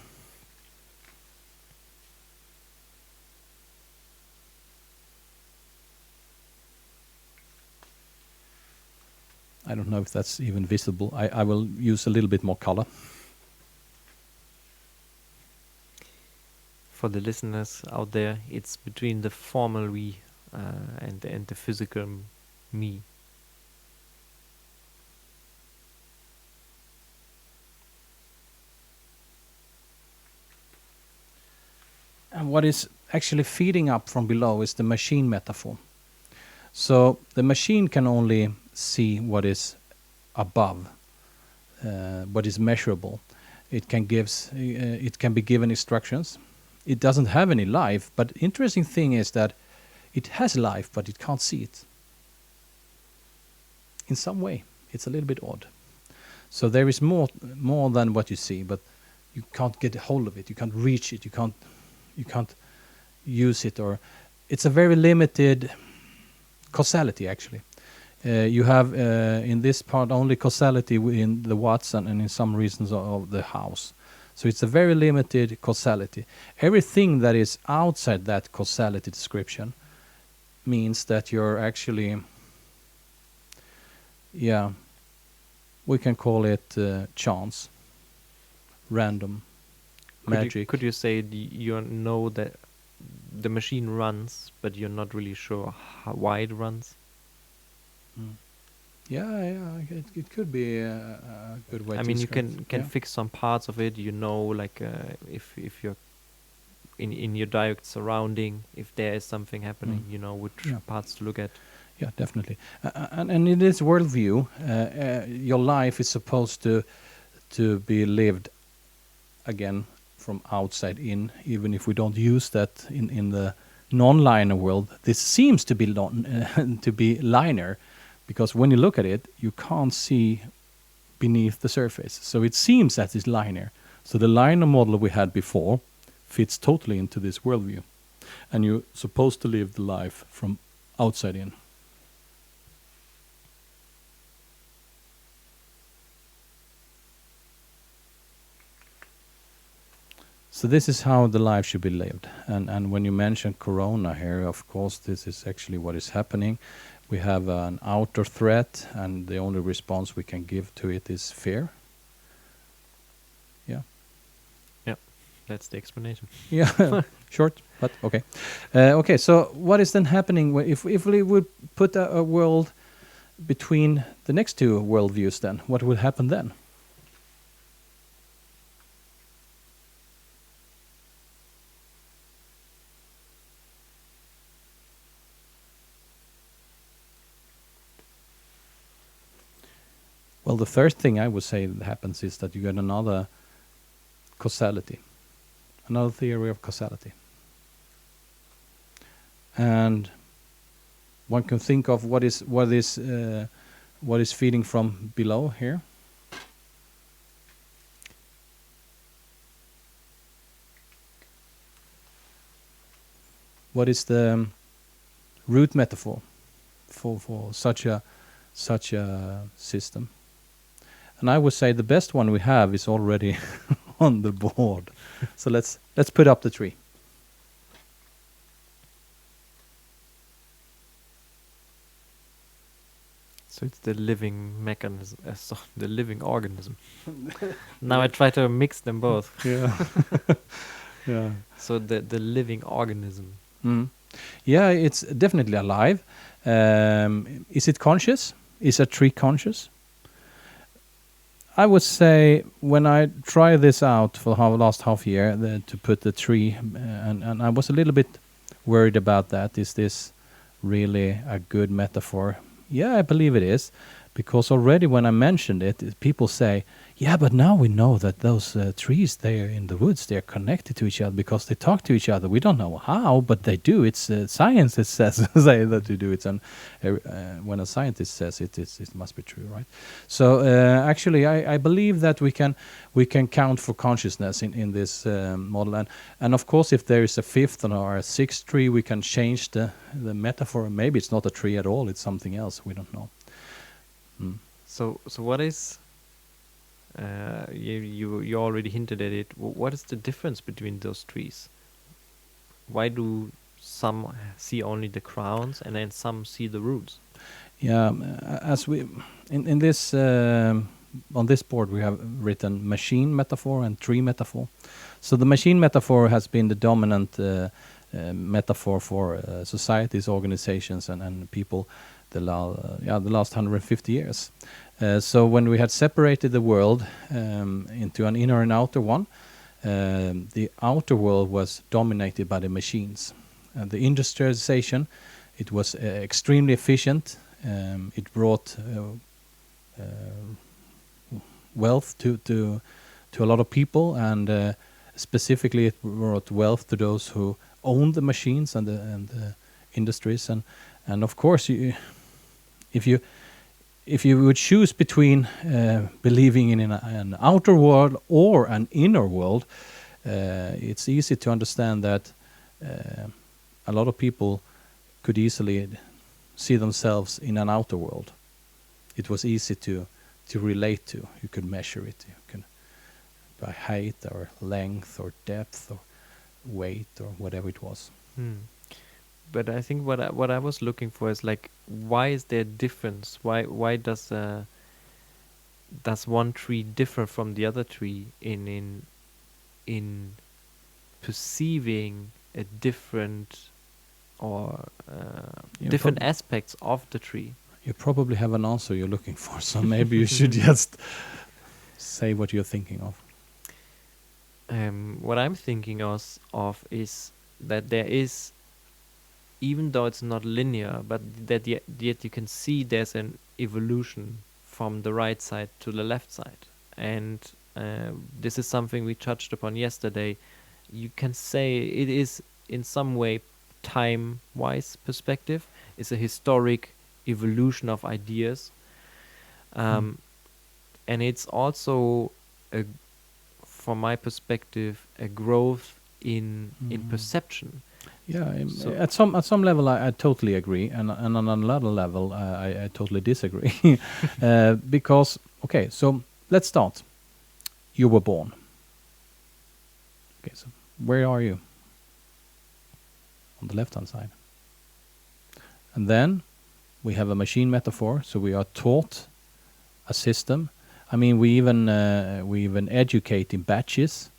I don't know if that's even visible. I will use a little bit more color. For the listeners out there, it's between the formal we and the physical me. And what is actually feeding up from below is the machine metaphor. So the machine can only see what is above, what is measurable. It can be given instructions. It doesn't have any life, but interesting thing is that it has life, but it can't see it. In some way, it's a little bit odd. So there is more than what you see, but you can't get a hold of it. You can't reach it. You can't use it, or it's a very limited causality actually. You have in this part only causality in the what's and in some reasons of the hows. So it's a very limited causality. Everything that is outside that causality description means that you're actually, we can call it chance, random, magic. Could you say you know that the machine runs, but you're not really sure why it runs? It could be a good way. I mean, you can fix some parts of it. You know, like if you're in your direct surrounding, if there is something happening, you know which parts to look at. Yeah, definitely. And in this worldview, your life is supposed to be lived again from outside in, even if we don't use that in the non-linear world. This seems to be to be linear, because when you look at it, you can't see beneath the surface. So it seems that it's linear. So the linear model we had before fits totally into this worldview. And you're supposed to live the life from outside in. So this is how the life should be lived. And when you mention Corona here, of course, this is actually what is happening. We have an outer threat, and the only response we can give to it is fear. Yeah. Yeah. That's the explanation. Yeah, short, but okay. Okay, so what is then happening if we would put a world between the next two worldviews? Then what will happen then? Well, the first thing I would say that happens is that you get another causality, another theory of causality. And one can think of what is feeding from below here. What is the root metaphor for such a system? And I would say the best one we have is already on the board. So let's put up the tree. So it's the living mechanism, the living organism. Now I try to mix them both. Yeah. Yeah. So the living organism. Mm. Yeah, it's definitely alive. Is it conscious? Is a tree conscious? I would say when I try this out for the last half year to put the tree, and I was a little bit worried about that. Is this really a good metaphor? Yeah, I believe it is, because already when I mentioned it, people say, yeah, but now we know that those trees there in the woods, they're connected to each other because they talk to each other. We don't know how, but they do. It's science that says say that you do it. And when a scientist says it, it must be true, right? So actually, I believe that we can count for consciousness in this model. And of course, if there is a fifth or a sixth tree, we can change the metaphor. Maybe it's not a tree at all. It's something else. We don't know. Mm. So what is... you already hinted at it. What is the difference between those trees? Why do some see only the crowns and then some see the roots? Yeah, as we in this on this board we have written machine metaphor and tree metaphor. So the machine metaphor has been the dominant metaphor for societies, organizations, and people the last 150 years. So when we had separated the world into an inner and outer one, the outer world was dominated by the machines. The industrialization, it was extremely efficient. It brought wealth to a lot of people, and specifically it brought wealth to those who owned the machines and the industries. And of course, if you would choose between believing in an outer world or an inner world, it's easy to understand that a lot of people could easily see themselves in an outer world. It was easy to relate to. You could measure it. You can by height or length or depth or weight or whatever it was. But I think what I was looking for is like, why is there a difference? Why does one tree differ from the other tree in perceiving a different or different aspects of the tree? You probably have an answer you're looking for, so maybe you should just say what you're thinking of. What I'm thinking of is that there is, even though it's not linear, but that yet you can see there's an evolution from the right side to the left side. And this is something we touched upon yesterday. You can say it is in some way time-wise perspective. It's a historic evolution of ideas. And it's also, from my perspective, a growth in perception. Yeah, at some level I totally agree, and on another level I totally disagree. Because, okay, so let's start. You were born. Okay, so where are you? On the left-hand side. And then we have a machine metaphor, so we are taught a system. I mean, we even educate in batches.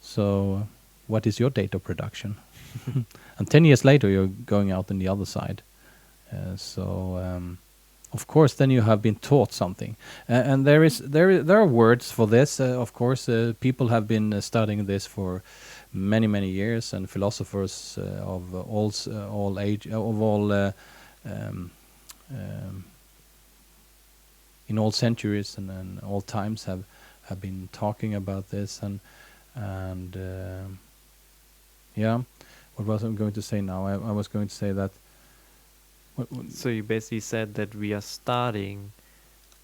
So, what is your data production? And 10 years later, you're going out on the other side. Of course, then you have been taught something, and there are words for this. Of course, people have been studying this for many years, and philosophers of all age of all um, um, in all centuries and all times have been talking about this, and yeah. What was I going to say now? I was going to say that. So you basically said that we are starting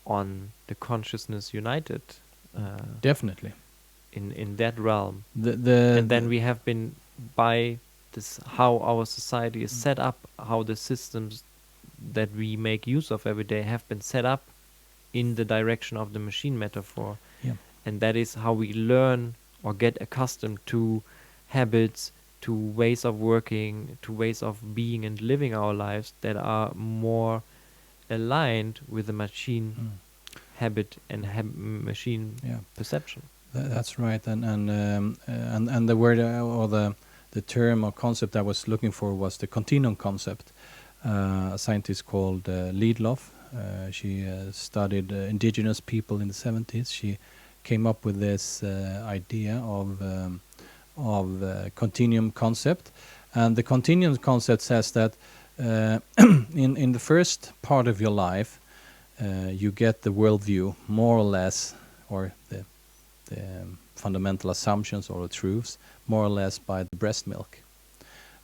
on the consciousness united. Definitely. In that realm. The And then we have been, by this, how our society is set up, how the systems that we make use of every day have been set up in the direction of the machine metaphor. Yeah. And that is how we learn or get accustomed to habits, to ways of working, to ways of being and living our lives that are more aligned with the machine habit and machine perception. That's right, and the word or the term or concept I was looking for was the continuum concept. A scientist called Lidloff. She studied indigenous people in the 70s. She came up with this idea of continuum concept, and the continuum concept says that in the first part of your life you get the worldview more or less, or the fundamental assumptions or the truths more or less by the breast milk,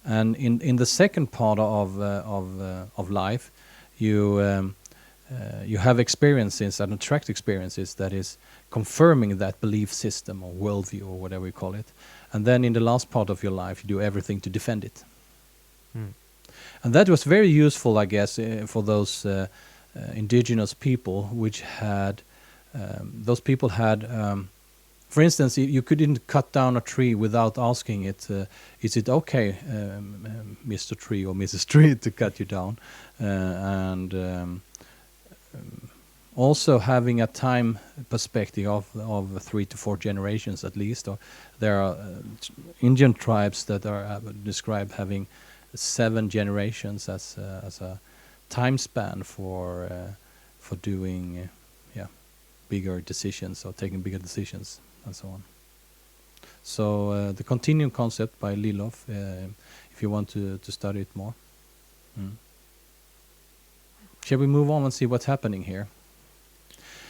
and in the second part of life you have experiences and attract experiences that is confirming that belief system or worldview or whatever we call it. And then in the last part of your life, you do everything to defend it. And that was very useful, I guess, for those indigenous people, which had, those people had, for instance, you couldn't cut down a tree without asking it, is it okay, Mr. Tree or Mrs. Tree, to cut you down? Also having a time perspective of 3 to 4 generations at least. Or there are Indian tribes that are described having 7 generations as a time span for doing bigger decisions or taking bigger decisions and so on. So the continuum concept by Lidloff, if you want to study it more. Shall we move on and see what's happening here?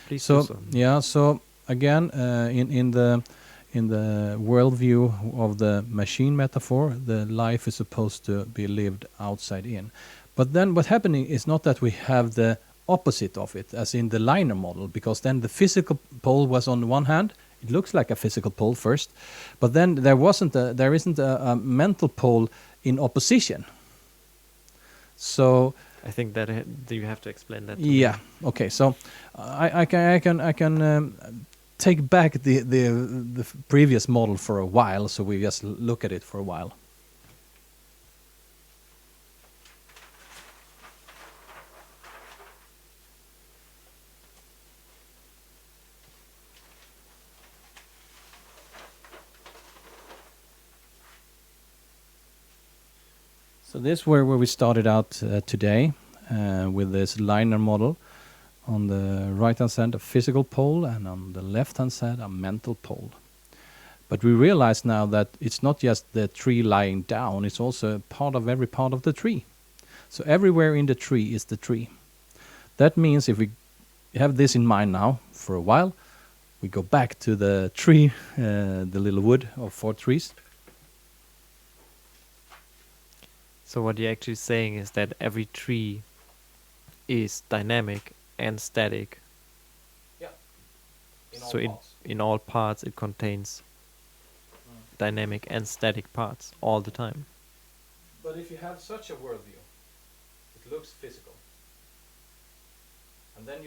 Please So do so. yeah, so again, in the worldview of the machine metaphor, the life is supposed to be lived outside in. But then what's happening is not that we have the opposite of it, as in the linear model, because then the physical pole was on the one hand. It looks like a physical pole first, but then there isn't a mental pole in opposition. So I think that you have to explain that to yeah, me. okay. So I can take back the previous model for a while, so we just look at it for a while. So this is where we started out today with this linear model. On the right-hand side, a physical pole, and on the left-hand side, a mental pole. But we realize now that it's not just the tree lying down, it's also part of every part of the tree. So everywhere in the tree is the tree. That means if we have this in mind now for a while, we go back to the tree, the little wood of 4 trees. So what you're actually saying is that every tree is dynamic and static. Yeah. So in all parts it contains dynamic and static parts all the time. But if you have such a worldview, it looks physical. And then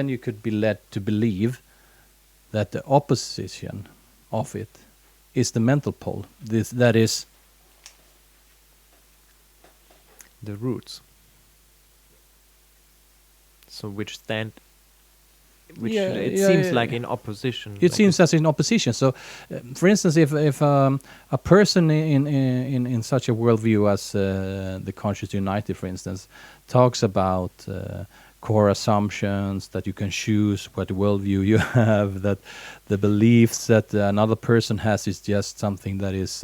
you could be led to believe that the opposition of it is the mental pole. That is the roots. So which stand which Yeah, it yeah, seems yeah. like in opposition. It like seems as in opposition. So, for instance, if a person in such a worldview as the Conscious United, for instance, talks about core assumptions that you can choose what worldview you have, that the beliefs that another person has is just something that is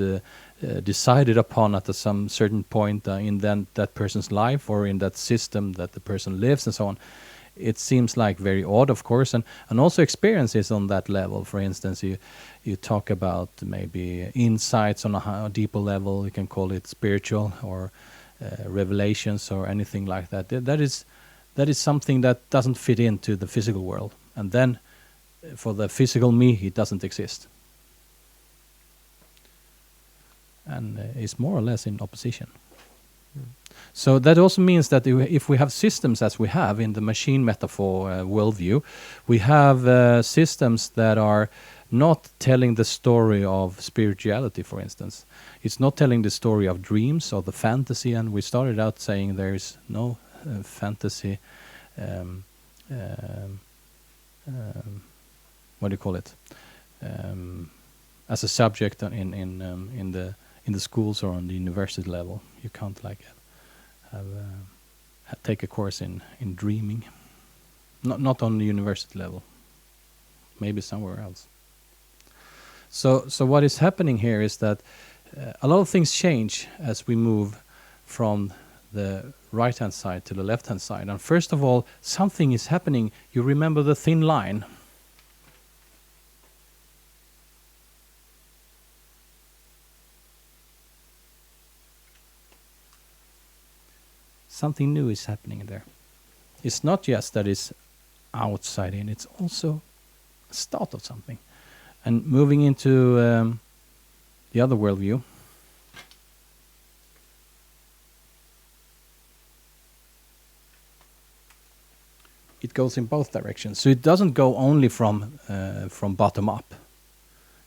decided upon at some certain point in that person's life or in that system that the person lives and so on. It seems like very odd, of course, and also experiences on that level. For instance, you talk about maybe insights on a deeper level. You can call it spiritual or revelations or anything like that. That is something that doesn't fit into the physical world, and then for the physical me, it doesn't exist, and is more or less in opposition. So that also means that if we have systems as we have in the machine metaphor worldview, we have systems that are not telling the story of spirituality, for instance. It's not telling the story of dreams or the fantasy, and we started out saying there is no fantasy, what do you call it, as a subject in the schools or on the university level. You can't like take a course in dreaming. Not on the university level. Maybe somewhere else. So what is happening here is that a lot of things change as we move from the right-hand side to the left-hand side. And first of all, something is happening. You remember the thin line. Something new is happening there. It's not just that it's outside in, it's also a start of something. And moving into the other worldview, it goes in both directions. So it doesn't go only from bottom up,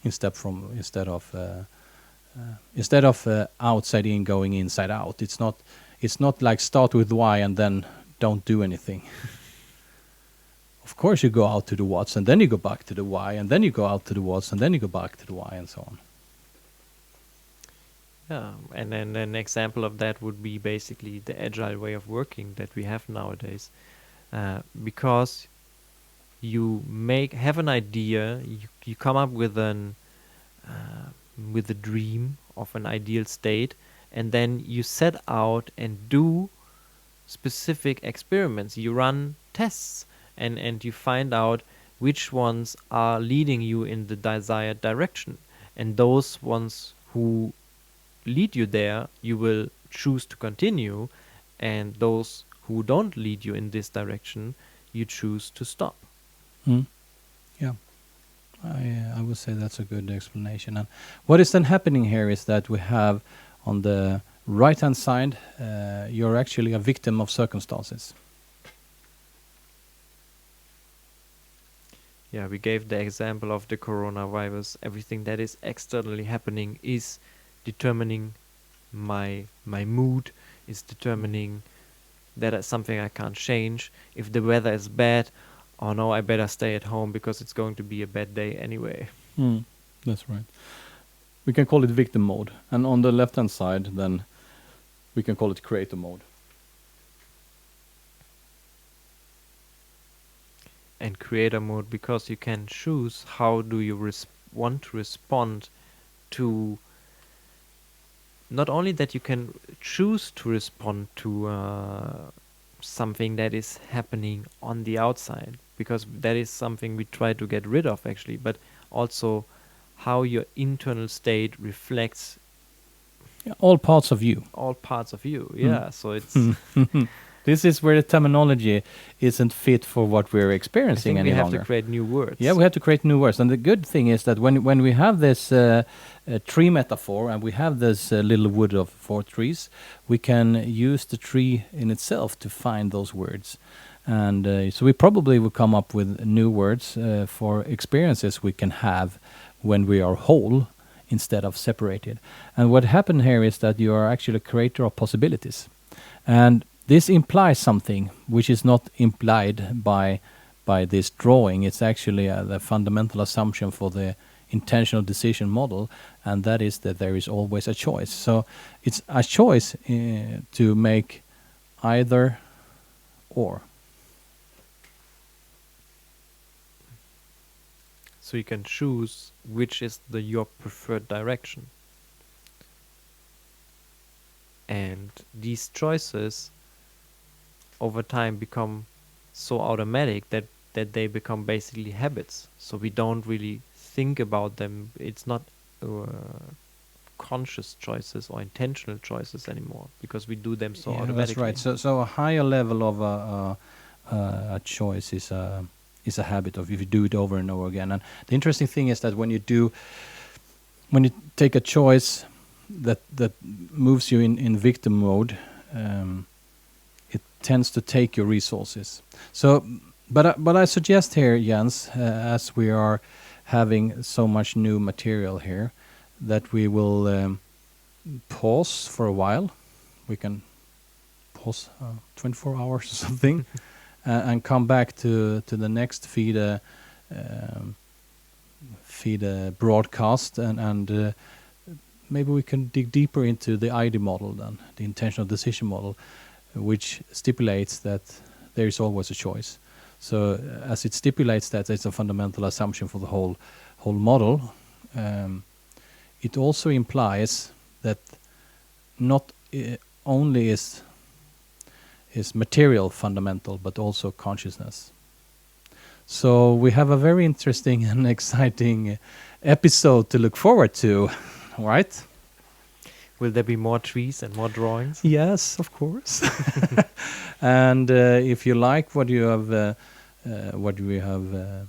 instead of outside in going inside out. It's not like start with Y and then don't do anything. Of course you go out to the what's and then you go back to the Y and then you go out to the what's and then you go back to the Y and so on. Yeah, and then an example of that would be basically the agile way of working that we have nowadays. Because you have an idea, you come up with a dream of an ideal state, and then you set out and do specific experiments. You run tests and you find out which ones are leading you in the desired direction. And those ones who lead you there, you will choose to continue. And those who don't lead you in this direction, you choose to stop. Yeah. I would say that's a good explanation. And what is then happening here is that we have on the right-hand side, you're actually a victim of circumstances. Yeah, we gave the example of the coronavirus. Everything that is externally happening is determining my mood, is determining that is something I can't change. If the weather is bad, oh no, I better stay at home because it's going to be a bad day anyway. That's right. We can call it victim mode. And on the left-hand side, then we can call it creator mode. And creator mode, because you can choose how do you want to respond to. Not only that, you can choose to respond to something that is happening on the outside, because that is something we try to get rid of actually, but also how your internal state reflects all parts of you. All parts of you, yeah. So it's this is where the terminology isn't fit for what we're experiencing any longer. We have to create new words. Yeah, we have to create new words. And the good thing is that when we have this tree metaphor and we have this little wood of 4 trees, we can use the tree in itself to find those words. And so we probably will come up with new words for experiences we can have when we are whole instead of separated. And what happened here is that you are actually a creator of possibilities. And this implies something which is not implied by by this drawing. It's actually the fundamental assumption for the intentional decision model, and that is that there is always a choice. So it's a choice to make either or. So you can choose which is your preferred direction. And these choices over time become so automatic that they become basically habits. So we don't really think about them. It's not conscious choices or intentional choices anymore, because we do them so automatically. That's right. So a higher level of a choice is a habit of if you do it over and over again. And the interesting thing is that when you take a choice that moves you in victim mode, it tends to take your resources. So, but I suggest here, Jens, as we are having so much new material here, that we will pause for a while. We can pause 24 hours or something, and come back to the next FiDE broadcast, and maybe we can dig deeper into the ID model, then the intentional decision model, which stipulates that there is always a choice. So as it stipulates that it's a fundamental assumption for the whole model, it also implies that not only is material fundamental, but also consciousness. So we have a very interesting and exciting episode to look forward to, right? Will there be more trees and more drawings? Yes, of course. And if you like what you have, what we have,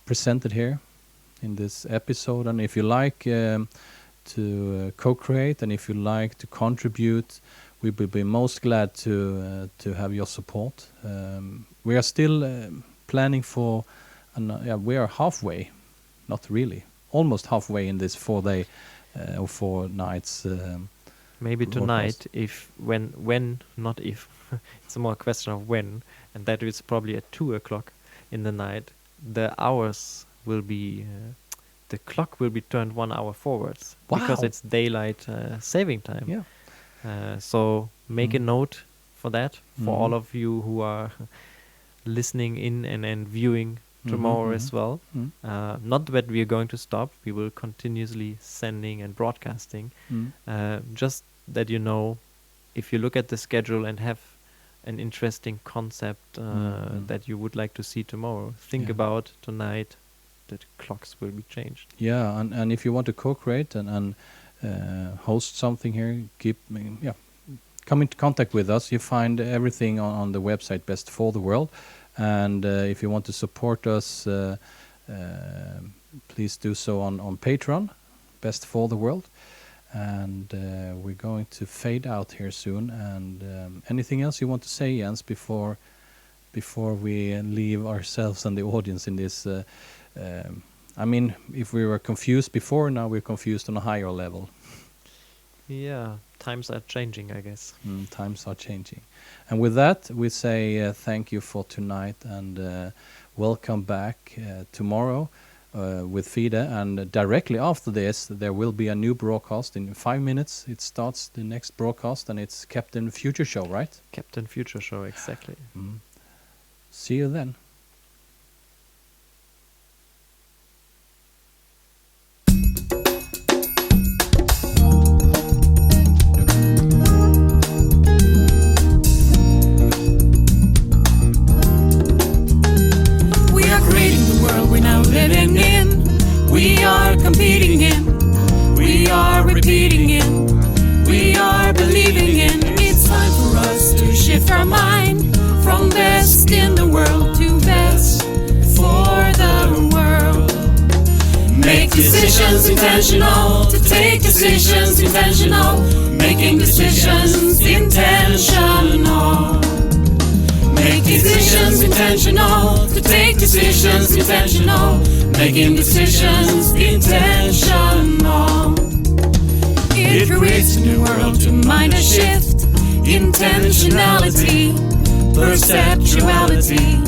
presented here in this episode, and if you like to co-create, and if you like to contribute, we will be most glad to have your support. We are still planning for, we are halfway, not really, almost halfway in this 4-day or 4 nights. Maybe broadcast. Tonight, when, not if, it's more a question of when, and that is probably at 2 o'clock in the night. The hours will be, the clock will be turned 1 hour forwards. Wow. Because it's daylight saving time. Yeah. So make a note for that, for all Mhm. of you who are listening in and viewing tomorrow as well. Not that we are going to stop. We will continuously sending and broadcasting. Just that you know, if you look at the schedule and have an interesting concept that you would like to see tomorrow, think about tonight that clocks will be changed. Yeah, and if you want to co-create and host something here, come into contact with us. You find everything on the website Best for the World. And if you want to support us, please do so on Patreon, Best for the World. And we're going to fade out here soon. And anything else you want to say, Jens, before we leave ourselves and the audience in this? I mean, if we were confused before, now we're confused on a higher level. Yeah, times are changing, I guess. Times are changing. And with that, we say thank you for tonight, and welcome back tomorrow with FiDE. And directly after this, there will be a new broadcast. In 5 minutes, it starts the next broadcast, and it's Captain Future Show, right? Captain Future Show, exactly. See you then. Living in, we are competing in, we are repeating in, we are believing in. It's time for us to shift our mind from best in the world to best for the world. Make decisions intentional, to take decisions intentional, making decisions intentional. Make decisions intentional, to take decisions intentional, making decisions intentional. It creates a new world to mind a shift, intentionality, perceptuality,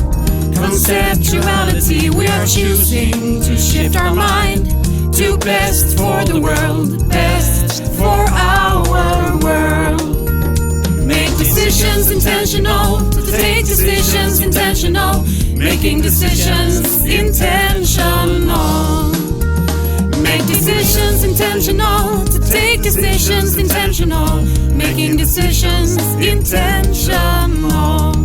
conceptuality. We are choosing to shift our mind to best for the world, best for our world. Make decisions intentional, to take decisions intentional, making decisions intentional. Make decisions intentional, to take decisions intentional, making decisions intentional.